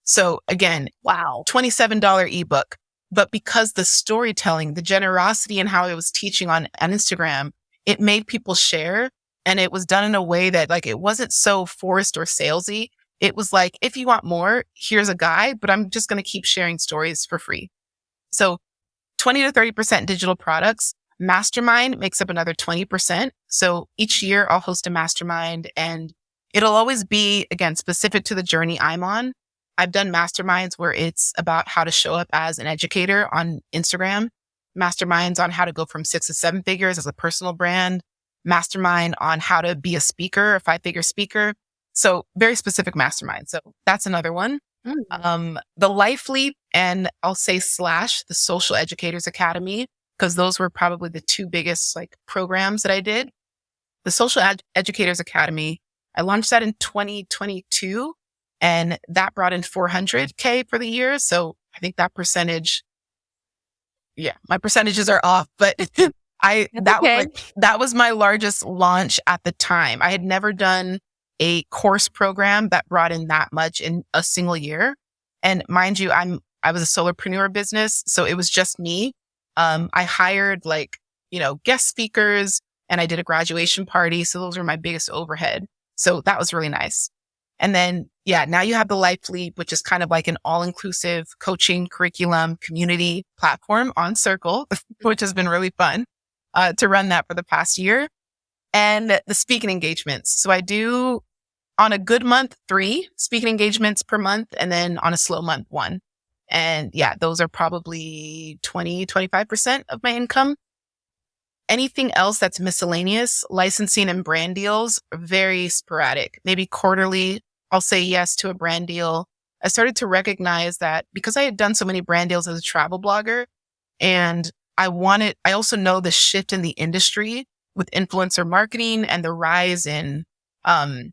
So again, wow, $27 ebook. But because the storytelling, the generosity and how I was teaching on Instagram, it made people share. And it was done in a way that like, it wasn't so forced or salesy. It was like, if you want more, here's a guide, but I'm just going to keep sharing stories for free. So 20 to 30% digital products. Mastermind makes up another 20%. So each year I'll host a mastermind and it'll always be, again, specific to the journey I'm on. I've done masterminds where it's about how to show up as an educator on Instagram, masterminds on how to go from 6 to 7 figures as a personal brand, mastermind on how to be a speaker, a 5-figure speaker. So very specific mastermind. So that's another one. The Life Leap and I'll say / the Social Educators Academy, because those were probably the 2 biggest like programs that I did. The Social Educators Academy, I launched that in 2022 and that brought in 400K for the year. So I think that percentage, my percentages are off, but that was my largest launch at the time. I had never done a course program that brought in that much in a single year. And mind you, I was a solopreneur business. So it was just me. I hired guest speakers and I did a graduation party. So those were my biggest overhead. So that was really nice. And then, now you have the Life Leap, which is kind of like an all-inclusive coaching curriculum community platform on Circle, which has been really fun to run that for the past year. And the speaking engagements. So I do on a good month, 3 speaking engagements per month. And then on a slow month, 1. And those are probably 20, 25% of my income. Anything else that's miscellaneous, licensing and brand deals, are very sporadic. Maybe quarterly, I'll say yes to a brand deal. I started to recognize that because I had done so many brand deals as a travel blogger, and I also know the shift in the industry with influencer marketing and the rise in, um,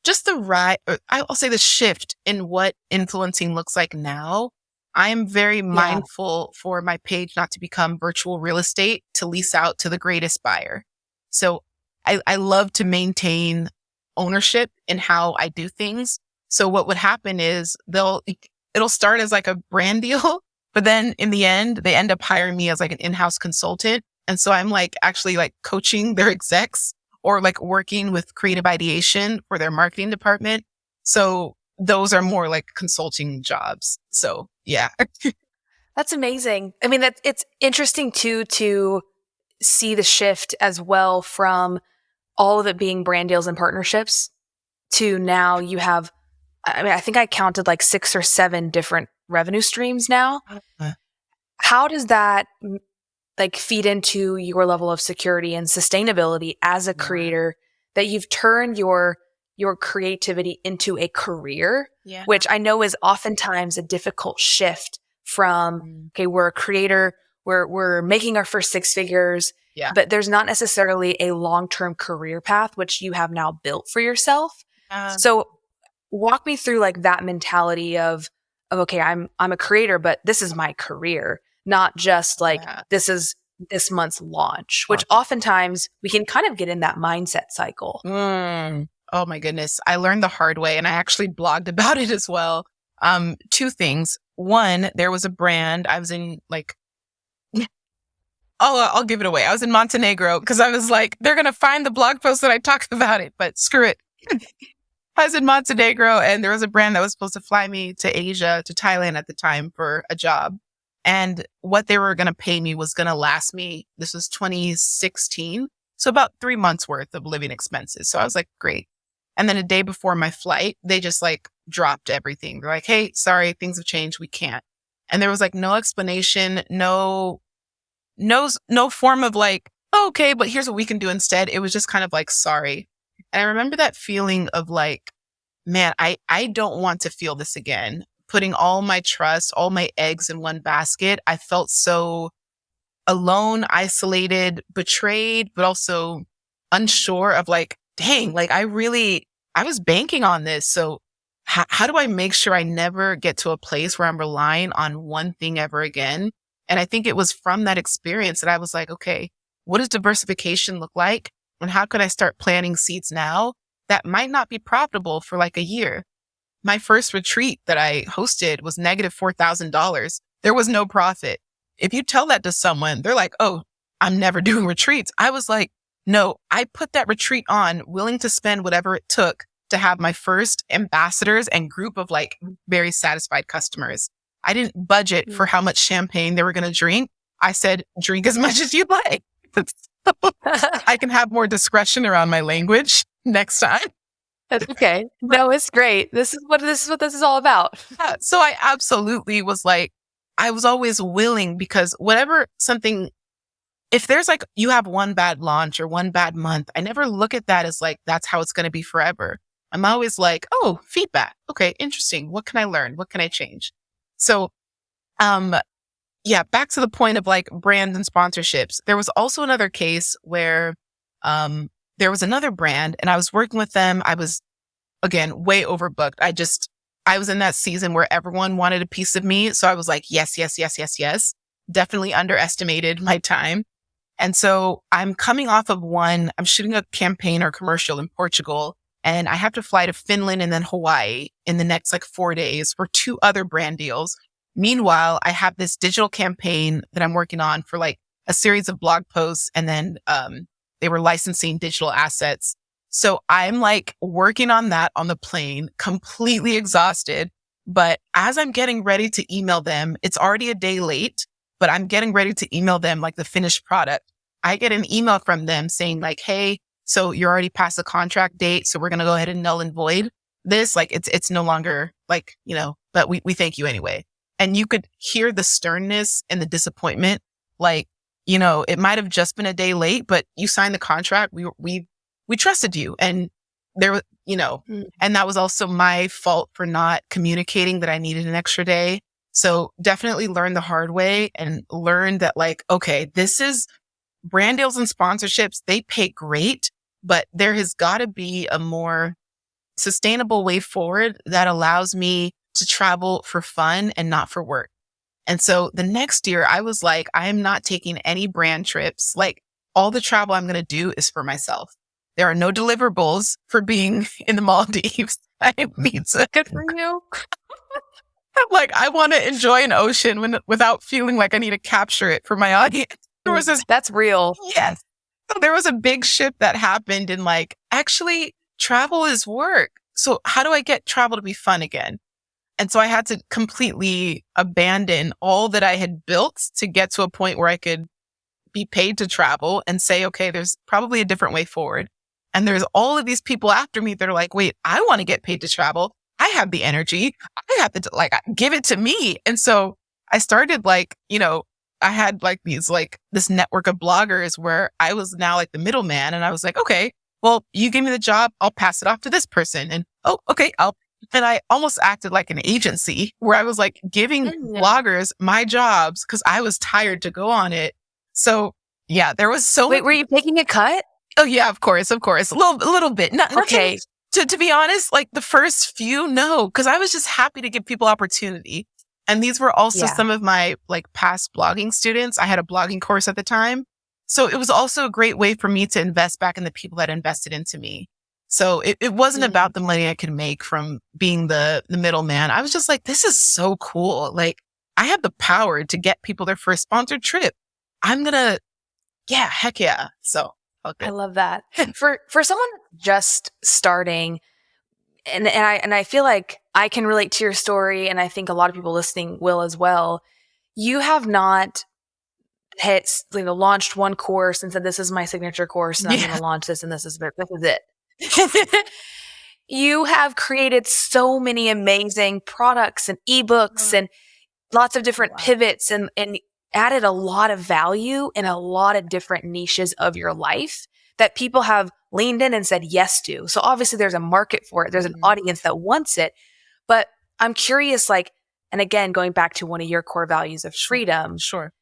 just the rise, I'll say the shift in what influencing looks like now. I am very Yeah. mindful for my page not to become virtual real estate to lease out to the greatest buyer. So I love to maintain ownership in how I do things. So what would happen is it'll start as like a brand deal, but then in the end, they end up hiring me as like an in-house consultant. And so I'm like actually like coaching their execs or like working with creative ideation for their marketing department. So those are more like consulting jobs. So yeah. That's amazing. I mean, it's interesting too to see the shift as well from all of it being brand deals and partnerships to now you have, I mean, I think I counted like 6 or 7 different revenue streams now. How does that like feed into your level of security and sustainability as a creator that you've turned your creativity into a career, which I know is oftentimes a difficult shift from, okay, we're a creator, we're making our first 6 figures, but there's not necessarily a long-term career path, which you have now built for yourself. So walk me through like that mentality of okay, I'm a creator, but this is my career, not just like this is this month's launch, which oftentimes we can kind of get in that mindset cycle. Oh my goodness. I learned the hard way and I actually blogged about it as well. 2 things. One, there was a brand I was in like, I'll give it away. I was in Montenegro because I was like, they're going to find the blog post that I talked about it, but screw it. I was in Montenegro and there was a brand that was supposed to fly me to Asia, to Thailand at the time for a job. And what they were going to pay me was going to last me. This was 2016. So about 3 months worth of living expenses. So I was like, great. And then a day before my flight, they just like dropped everything. They're like, hey, sorry, things have changed. We can't. And there was like no explanation, no form of like, oh, okay, but here's what we can do instead. It was just kind of like, sorry. And I remember that feeling of like, man, I don't want to feel this again. Putting all my trust, all my eggs in one basket. I felt so alone, isolated, betrayed, but also unsure of like, dang, like I was banking on this. So how do I make sure I never get to a place where I'm relying on one thing ever again? And I think it was from that experience that I was like, okay, what does diversification look like? And how could I start planting seeds now that might not be profitable for like a year? My first retreat that I hosted was negative $4,000. There was no profit. If you tell that to someone, they're like, oh, I'm never doing retreats. I was like, no, I put that retreat on willing to spend whatever it took to have my first ambassadors and group of like very satisfied customers. I didn't budget for how much champagne they were going to drink. I said, drink as much as you like. I can have more discretion around my language next time. That's okay. No, it's great. This is what this is all about. So I absolutely was like, I was always willing because if there's like, you have one bad launch or one bad month, I never look at that as like, that's how it's going to be forever. I'm always like, oh, feedback. Okay, interesting. What can I learn? What can I change? So, back to the point of like brands and sponsorships. There was also another case where, there was another brand and I was working with them. I was, again, way overbooked. I was in that season where everyone wanted a piece of me. So I was like, yes, yes, yes, yes, yes. Definitely underestimated my time. And so I'm coming off of I'm shooting a campaign or commercial in Portugal and I have to fly to Finland and then Hawaii in the next like 4 days for 2 other brand deals. Meanwhile, I have this digital campaign that I'm working on for like a series of blog posts and then, they were licensing digital assets. So I'm like working on that on the plane, completely exhausted. But as I'm getting ready to email them, it's already a day late, but I'm getting ready to email them like the finished product. I get an email from them saying like, hey, so you're already past the contract date. So we're going to go ahead and null and void this. Like it's no longer like, but we thank you anyway. And you could hear the sternness and the disappointment. Like, it might have just been a day late, but you signed the contract. We trusted you. And and that was also my fault for not communicating that I needed an extra day. So definitely learned the hard way and learned that like, okay, this is brand deals and sponsorships. They pay great, but there has got to be a more sustainable way forward that allows me to travel for fun and not for work. And so the next year I was like, I am not taking any brand trips. Like all the travel I'm going to do is for myself. There are no deliverables for being in the Maldives. I have pizza. Good for you. I'm like, I want to enjoy an ocean without feeling like I need to capture it for my audience. There was this, That's real. yes. So there was a big shift that happened in like, actually, travel is work. So how do I get travel to be fun again? And so I had to completely abandon all that I had built to get to a point where I could be paid to travel and say, okay, there's probably a different way forward. And there's all of these people after me that are like, wait, I want to get paid to travel. I have the energy. I have to like, give it to me. And so I started like, I had like this network of bloggers where I was now like the middleman. And I was like, okay, well, you give me the job. I'll pass it off to this person. And oh, okay, and I almost acted like an agency where I was like giving bloggers my jobs because I was tired to go on it. So yeah, there was so Wait, were you taking a cut? Oh yeah, of course. A little bit. Okay. To be honest, like the first few, no, because I was just happy to give people opportunity. And these were also some of my like past blogging students. I had a blogging course at the time. So it was also a great way for me to invest back in the people that invested into me. So it wasn't about the money I could make from being the middleman. I was just like, this is so cool. Like I have the power to get people their first sponsored trip. I'm going to, yeah, heck yeah. So. Okay. I love that. For someone just starting, and I feel like I can relate to your story, and I think a lot of people listening will as well. You have not launched one course and said, this is my signature course and I'm going to launch this and this is it. You have created so many amazing products and ebooks and lots of different pivots and added a lot of value in a lot of different niches of your life that people have leaned in and said yes to. So obviously there's a market for it. There's an audience that wants it. But I'm curious, like, and again, going back to one of your core values of freedom. Sure.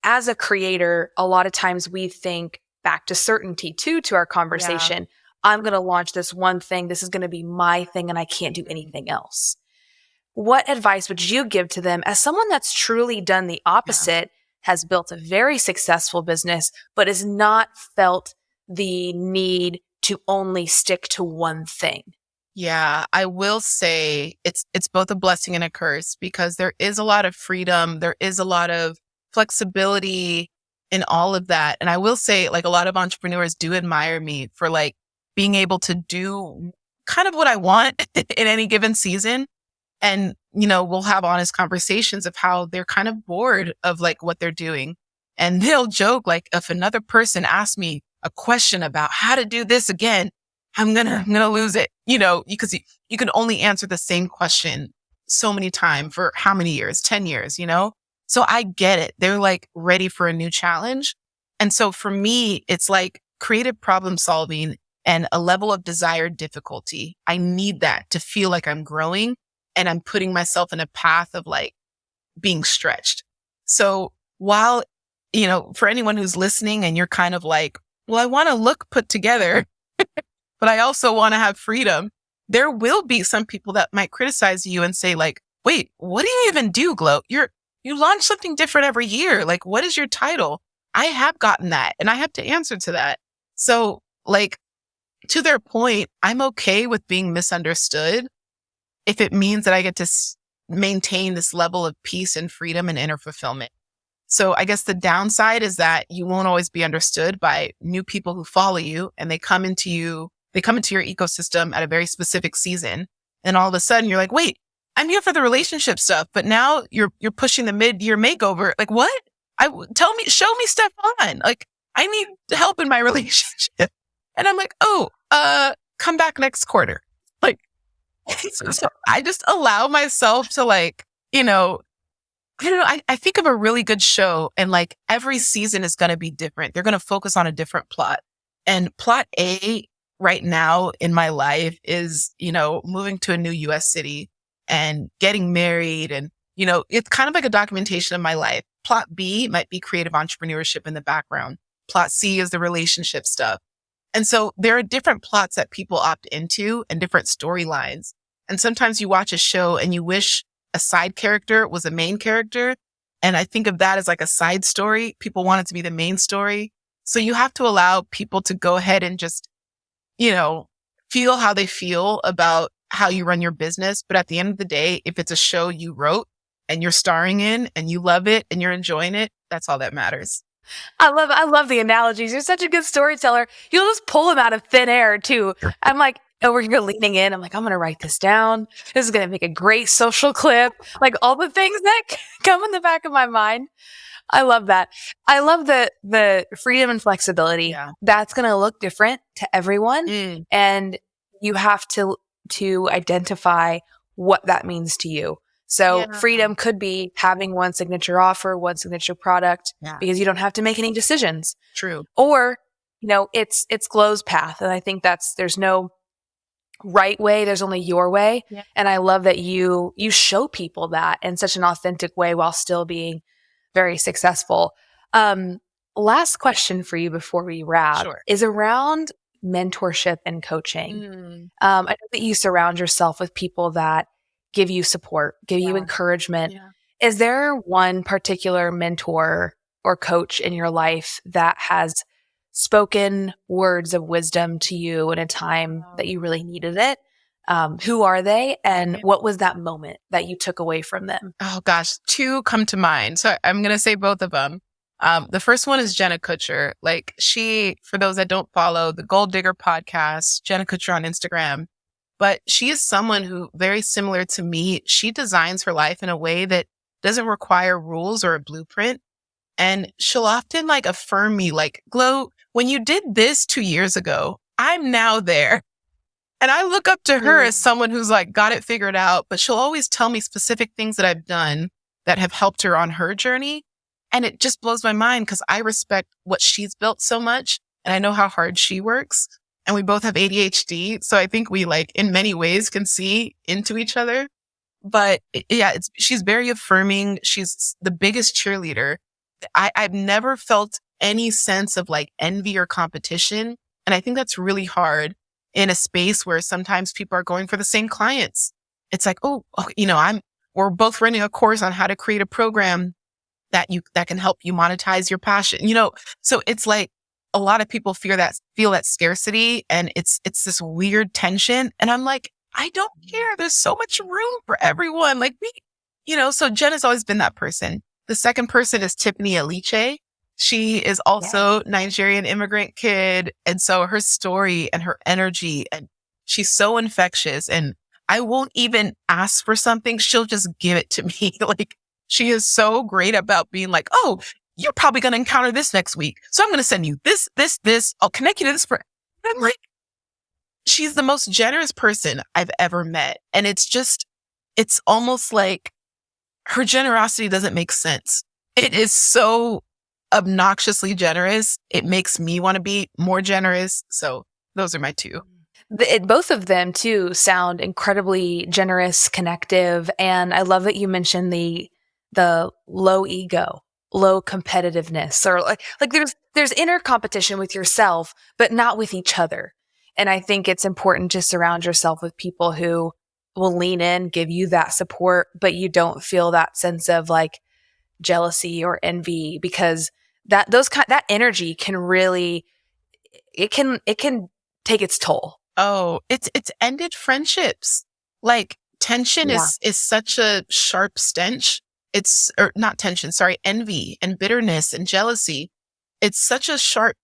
As a creator, a lot of times we think back to certainty too, to our conversation. I'm going to launch this one thing. This is going to be my thing and I can't do anything else. What advice would you give to them as someone that's truly done the opposite, has built a very successful business, but has not felt the need to only stick to one thing? Yeah, I will say it's both a blessing and a curse because there is a lot of freedom. There is a lot of flexibility in all of that. And I will say like a lot of entrepreneurs do admire me for like being able to do kind of what I want in any given season. And, we'll have honest conversations of how they're kind of bored of like what they're doing. And they'll joke like, if another person asks me a question about how to do this again, I'm gonna lose it, because you can only answer the same question so many times for how many years, 10 years, So I get it. They're like ready for a new challenge. And so for me, it's like creative problem solving and a level of desired difficulty. I need that to feel like I'm growing and I'm putting myself in a path of like being stretched. So while, for anyone who's listening and you're kind of like, well, I want to look put together, but I also want to have freedom. There will be some people that might criticize you and say like, wait, what do you even do, Glo? You launch something different every year. Like, what is your title? I have gotten that and I have to answer to that. So like to their point, I'm okay with being misunderstood if it means that I get to maintain this level of peace and freedom and inner fulfillment. So I guess the downside is that you won't always be understood by new people who follow you and they come into your ecosystem at a very specific season. And all of a sudden you're like, wait, I'm here for the relationship stuff, but now you're pushing the mid-year makeover. Like what? Show me step on. Like I need help in my relationship. And I'm like, come back next quarter. Like, so I just allow myself to like, I don't know. I think of a really good show and like every season is going to be different. They're going to focus on a different plot. And plot A right now in my life is, moving to a new US city and getting married. And, it's kind of like a documentation of my life. Plot B might be creative entrepreneurship in the background. Plot C is the relationship stuff. And so there are different plots that people opt into and different storylines. And sometimes you watch a show and you wish a side character was a main character. And I think of that as like a side story. People want it to be the main story. So you have to allow people to go ahead and just, feel how they feel about how you run your business. But at the end of the day, if it's a show you wrote and you're starring in and you love it and you're enjoying it, that's all that matters. I love the analogies. You're such a good storyteller. You'll just pull them out of thin air too. I'm like over here leaning in. I'm like, I'm going to write this down. This is going to make a great social clip. Like all the things that come in the back of my mind. I love that. I love the freedom and flexibility. Yeah. That's going to look different to everyone. Mm. And you have to identify what that means to you. So freedom could be having one signature offer, one signature product, because you don't have to make any decisions. True. Or, it's Glo's path. And I think there's no right way. There's only your way. Yeah. And I love that you show people that in such an authentic way while still being very successful. Last question for you before we wrap is around mentorship and coaching. I know that you surround yourself with people that give you support, give you encouragement. Yeah. Is there one particular mentor or coach in your life that has spoken words of wisdom to you in a time that you really needed it? Who are they? And what was that moment that you took away from them? Oh gosh, two come to mind. So I'm going to say both of them. The first one is Jenna Kutcher. Like she, for those that don't follow the Gold Digger podcast, Jenna Kutcher on Instagram, but she is someone who, very similar to me, she designs her life in a way that doesn't require rules or a blueprint. And she'll often like affirm me like, Glo, when you did this 2 years ago, I'm now there. And I look up to her as someone who's like got it figured out, but she'll always tell me specific things that I've done that have helped her on her journey. And it just blows my mind because I respect what she's built so much and I know how hard she works. And we both have ADHD. So I think we like in many ways can see into each other. But she's very affirming. She's the biggest cheerleader. I've never felt any sense of like envy or competition. And I think that's really hard in a space where sometimes people are going for the same clients. It's like, we're both running a course on how to create a program that can help you monetize your passion, so it's like a lot of people feel that scarcity and it's this weird tension. And I'm like, I don't care. There's so much room for everyone. Like so Jen has always been that person. The second person is Tiffany Aliche. She is also Nigerian immigrant kid. And so her story and her energy, and she's so infectious, and I won't even ask for something. She'll just give it to me. Like she is so great about being like, oh, you're probably going to encounter this next week. So I'm going to send you this. I'll connect you to this. I'm like, she's the most generous person I've ever met. And it's almost like her generosity doesn't make sense. It is so obnoxiously generous. It makes me want to be more generous. So those are my two. Both of them too sound incredibly generous, connective. And I love that you mentioned the low ego, low competitiveness, or like there's inner competition with yourself, but not with each other. And I think it's important to surround yourself with people who will lean in, give you that support, but you don't feel that sense of like jealousy or envy, because that energy can really, it can take its toll. Oh, it's ended friendships. Like tension is such a sharp stench. Envy and bitterness and jealousy. It's such a sharp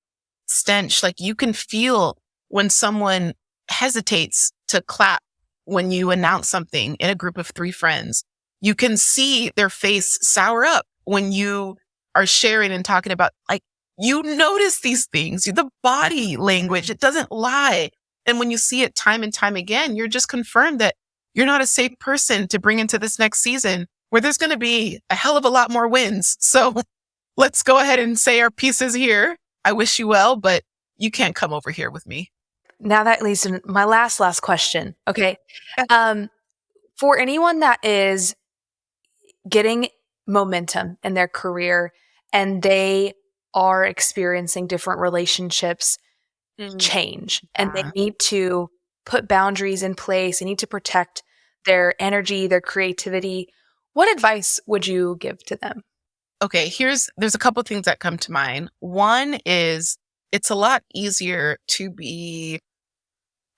stench. Like you can feel when someone hesitates to clap when you announce something in a group of 3 friends. You can see their face sour up when you are sharing and talking about, like, you notice these things, the body language, it doesn't lie. And when you see it time and time again, you're just confirmed that you're not a safe person to bring into this next season where there's going to be a hell of a lot more wins. So let's go ahead and say our pieces here. I wish you well, but you can't come over here with me. Now that leads to my last question. Okay. For anyone that is getting momentum in their career and they are experiencing different relationships change and they need to put boundaries in place, they need to protect their energy, their creativity, what advice would you give to them? Okay, there's a couple things that come to mind. One is it's a lot easier to be,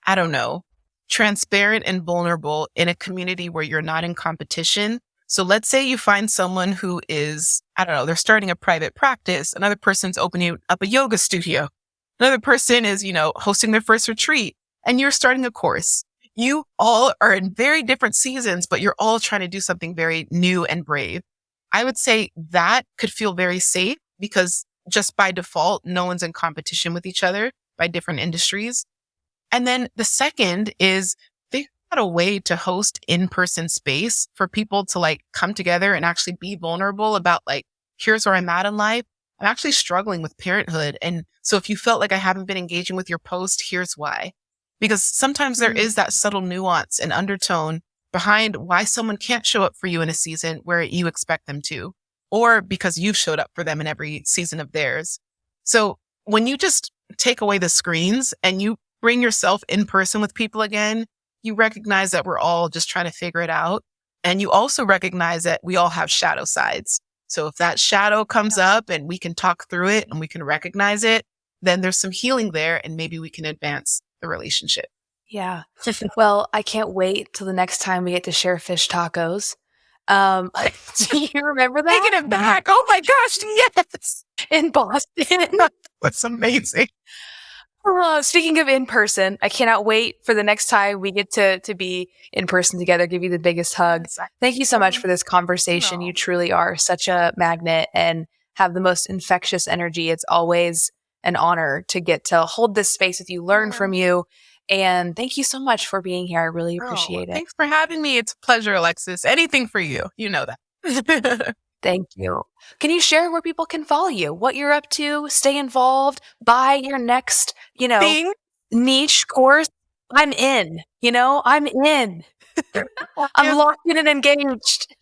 I don't know, transparent and vulnerable in a community where you're not in competition. So let's say you find someone who is, I don't know, they're starting a private practice. Another person's opening up a yoga studio. Another person is, hosting their first retreat and you're starting a course. You all are in very different seasons, but you're all trying to do something very new and brave. I would say that could feel very safe because just by default, no one's in competition with each other by different industries. And then the second is figure out a way to host in-person space for people to like come together and actually be vulnerable about like, here's where I'm at in life. I'm actually struggling with parenthood. And so if you felt like I haven't been engaging with your post, here's why. Because sometimes there is that subtle nuance and undertone behind why someone can't show up for you in a season where you expect them to, or because you've showed up for them in every season of theirs. So when you just take away the screens and you bring yourself in person with people again, you recognize that we're all just trying to figure it out. And you also recognize that we all have shadow sides. So if that shadow comes up and we can talk through it and we can recognize it, then there's some healing there and maybe we can advance the relationship. Yeah. Well, I can't wait till the next time we get to share fish tacos. Do you remember that? Taking it back. Oh my gosh, yes. In Boston. That's amazing. Speaking of in person, I cannot wait for the next time we get to be in person together, give you the biggest hug. Thank you so much for this conversation. You truly are such a magnet and have the most infectious energy. It's always an honor to get to hold this space with you, learn from you. And thank you so much for being here. I really appreciate it. Thanks for having me. It's a pleasure, Alexis. Anything for you. You know that. Thank you. Can you share where people can follow you, what you're up to, stay involved, buy your next, niche course? I'm in, I'm in. I'm locked in and engaged.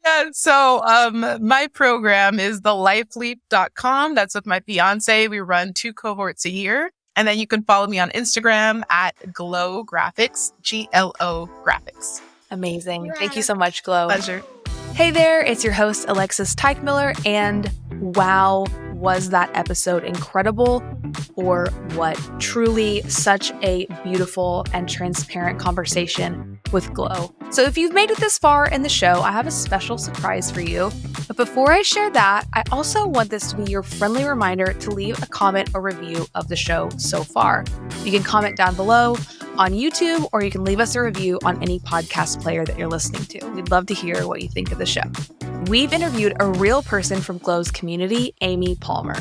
Yeah, so my program is thelifeleap.com. That's with my fiance. We run 2 cohorts a year. And then you can follow me on Instagram at Glo Graphics, GLO Graphics. Amazing. Yeah. Thank you so much, Glo. Pleasure. Hey there, it's your host, Alexis Teichmiller, and wow, was that episode incredible or what? Truly such a beautiful and transparent conversation with Glo. So if you've made it this far in the show, I have a special surprise for you. But before I share that, I also want this to be your friendly reminder to leave a comment or review of the show so far. You can comment down below on YouTube, or you can leave us a review on any podcast player that you're listening to. We'd love to hear what you think of the show. We've interviewed a real person from Glo's community, Amy Palmer,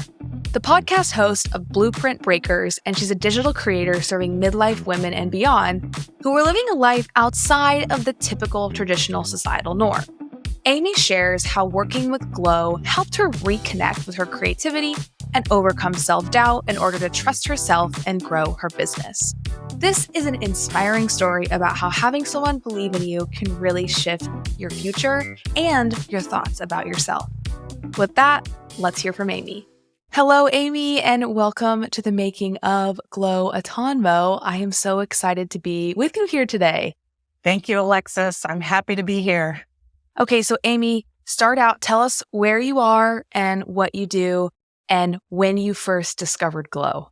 the podcast host of Blueprint Breakers, and she's a digital creator serving midlife women and beyond who are living a life outside of the typical traditional societal norm. Amy shares how working with Glo helped her reconnect with her creativity and overcome self-doubt in order to trust herself and grow her business. This is an inspiring story about how having someone believe in you can really shift your future and your thoughts about yourself. With that, let's hear from Amy. Hello, Amy, and welcome to the making of Glo Atanmo. I am so excited to be with you here today. Thank you, Alexis. I'm happy to be here. Okay, so Amy, start out. Tell us where you are and what you do and when you first discovered Glo.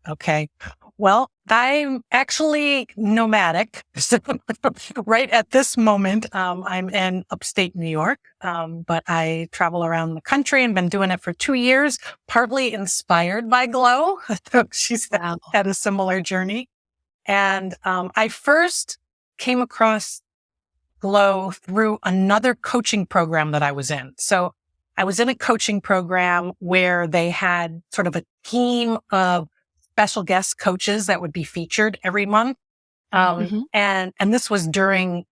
Okay. Well, I'm actually nomadic. So right at this moment, I'm in upstate New York, but I travel around the country and been doing it for 2 years, partly inspired by Glo. She's had a similar journey. And I first came across Glo through another coaching program that I was in. So I was in a coaching program where they had sort of a team of special guest coaches that would be featured every month. And this was during,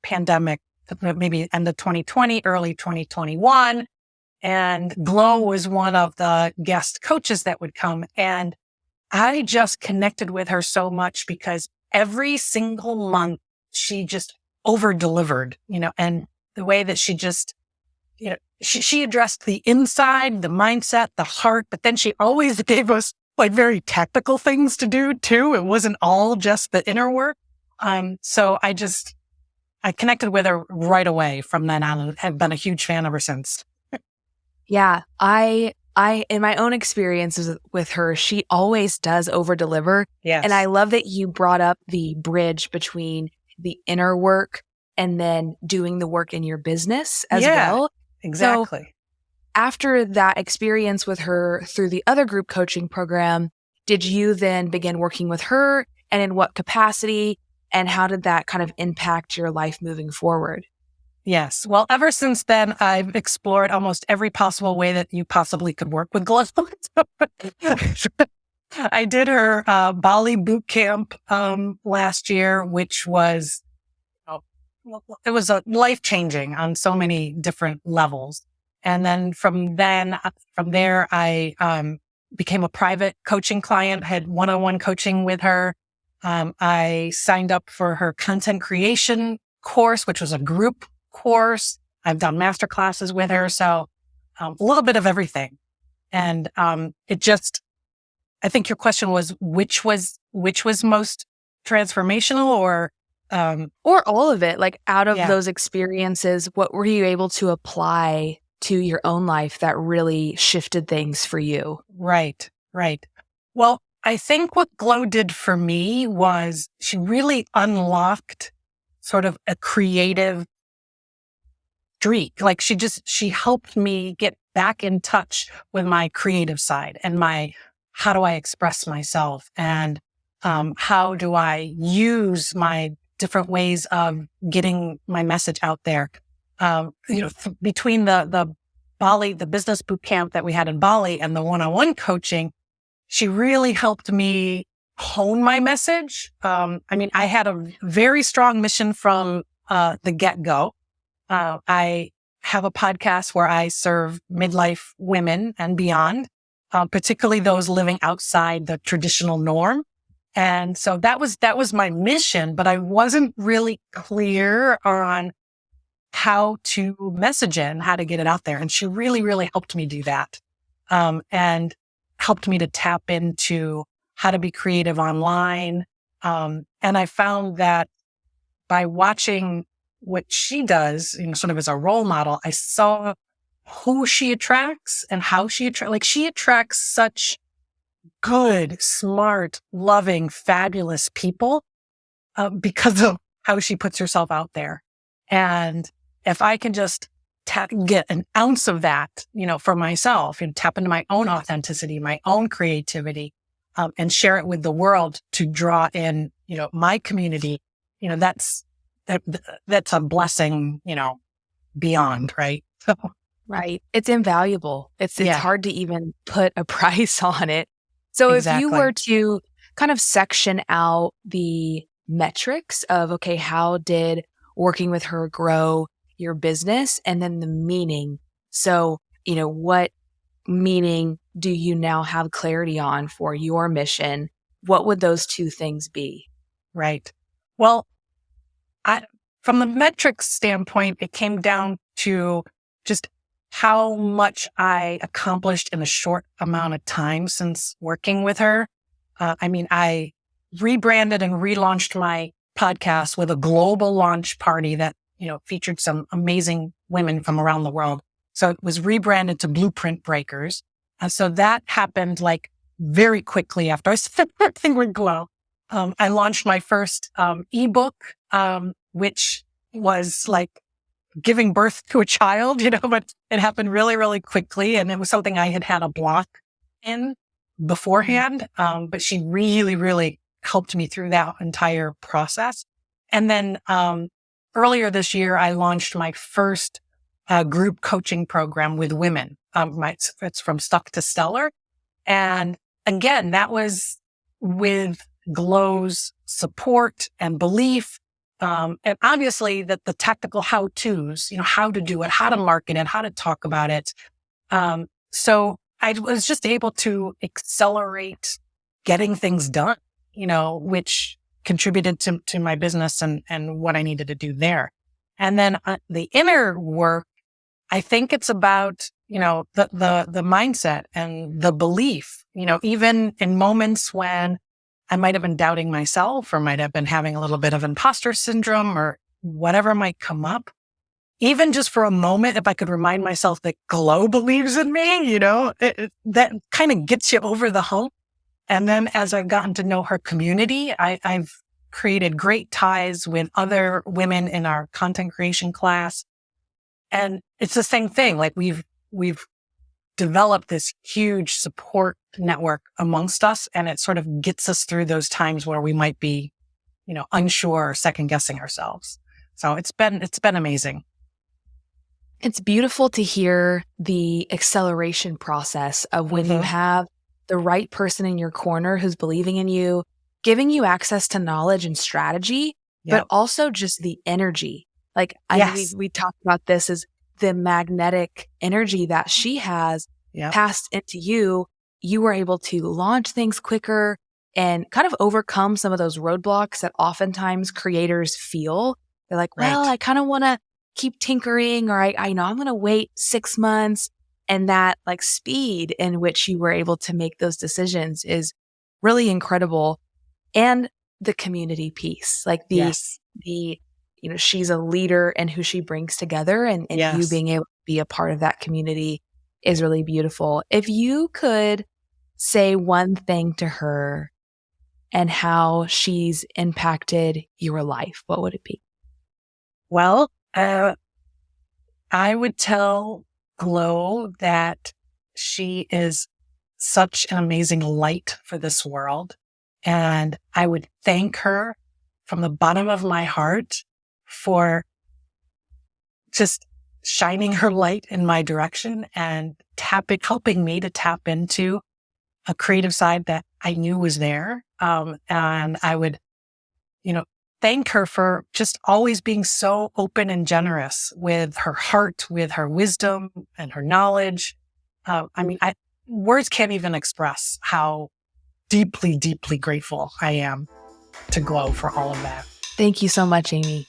pandemic, maybe end of 2020, early 2021. And Glo was one of the guest coaches that would come. And I just connected with her so much because every single month she just over delivered, and the way that she just, she addressed the inside, the mindset, the heart, but then she always gave us like very tactical things to do too. It wasn't all just the inner work. So I connected with her right away from then on and have been a huge fan ever since. Yeah, I in my own experiences with her, she always does over deliver. Yes. And I love that you brought up the bridge between the inner work and then doing the work in your business as well. Exactly. So after that experience with her through the other group coaching program, did you then begin working with her, and in what capacity, and how did that kind of impact your life moving forward? Yes. Well, ever since then, I've explored almost every possible way that you possibly could work with Glo. I did her Bali boot camp last year, which was it was life-changing on so many different levels. And then from there, I became a private coaching client, had one-on-one coaching with her. I signed up for her content creation course, which was a group course. I've done master classes with her. So a little bit of everything. And I think your question was, which was most transformational or all of it, like out of those experiences, what were you able to apply to your own life that really shifted things for you? Right. Well, I think what Glo did for me was she really unlocked sort of a creative streak. Like she helped me get back in touch with my creative side and how do I express myself and how do I use my different ways of getting my message out there. Between the Bali, the business boot camp that we had in Bali and the one-on-one coaching, she really helped me hone my message. I had a very strong mission from the get-go. I have a podcast where I serve midlife women and beyond, particularly those living outside the traditional norm. And so that was my mission, but I wasn't really clear on how to message it and how to get it out there. And she really, really helped me do that. And helped me to tap into how to be creative online. And I found that by watching what she does, sort of as a role model, I saw who she attracts and how she attracts. Like she attracts such good, smart, loving, fabulous people because of how she puts herself out there. And if I can just get an ounce of that, for myself and tap into my own authenticity, my own creativity, and share it with the world to draw in, my community, that's a blessing, beyond, right? Right. It's invaluable. It's hard to even put a price on it. So if you were to kind of section out the metrics of, okay, how did working with her grow your business, and then the meaning. So, what meaning do you now have clarity on for your mission? What would those two things be? Right. Well, from the metrics standpoint, it came down to just how much I accomplished in a short amount of time since working with her. I rebranded and relaunched my podcast with a global launch party that, featured some amazing women from around the world. So it was rebranded to Blueprint Breakers. And so that happened like very quickly after I started working with Glo. I launched my first ebook, which was like giving birth to a child, but it happened really, really quickly. And it was something I had a block in beforehand. But she really, really helped me through that entire process. And then, earlier this year, I launched my first group coaching program with women. It's from Stuck to Stellar. And again, that was with Glo's support and belief. And obviously the tactical how-tos, how to do it, how to market it, how to talk about it. So I was just able to accelerate getting things done, which contributed to my business and what I needed to do there. And then the inner work, I think it's about, the mindset and the belief, even in moments when I might have been doubting myself or might have been having a little bit of imposter syndrome or whatever might come up. Even just for a moment, if I could remind myself that Glo believes in me, that kind of gets you over the hump. And then as I've gotten to know her community, I've created great ties with other women in our content creation class. And it's the same thing. Like we've developed this huge support network amongst us, and it sort of gets us through those times where we might be, unsure or second guessing ourselves. So it's been amazing. It's beautiful to hear the acceleration process of when you have the right person in your corner who's believing in you, giving you access to knowledge and strategy, but also just the energy. Like I know we talked about this as the magnetic energy that she has passed into you. You were able to launch things quicker and kind of overcome some of those roadblocks that oftentimes creators feel. They're like, well, I kind of want to keep tinkering, or I know I'm going to wait 6 months. And that like speed in which you were able to make those decisions is really incredible. And the community piece, like she's a leader and who she brings together, and you being able to be a part of that community is really beautiful. If you could say one thing to her and how she's impacted your life, what would it be? Well, I would tell Glo that she is such an amazing light for this world. And I would thank her from the bottom of my heart for just shining her light in my direction and helping me to tap into a creative side that I knew was there. And I would, thank her for just always being so open and generous with her heart, with her wisdom and her knowledge. Words can't even express how deeply, deeply grateful I am to Glo for all of that. Thank you so much, Amy.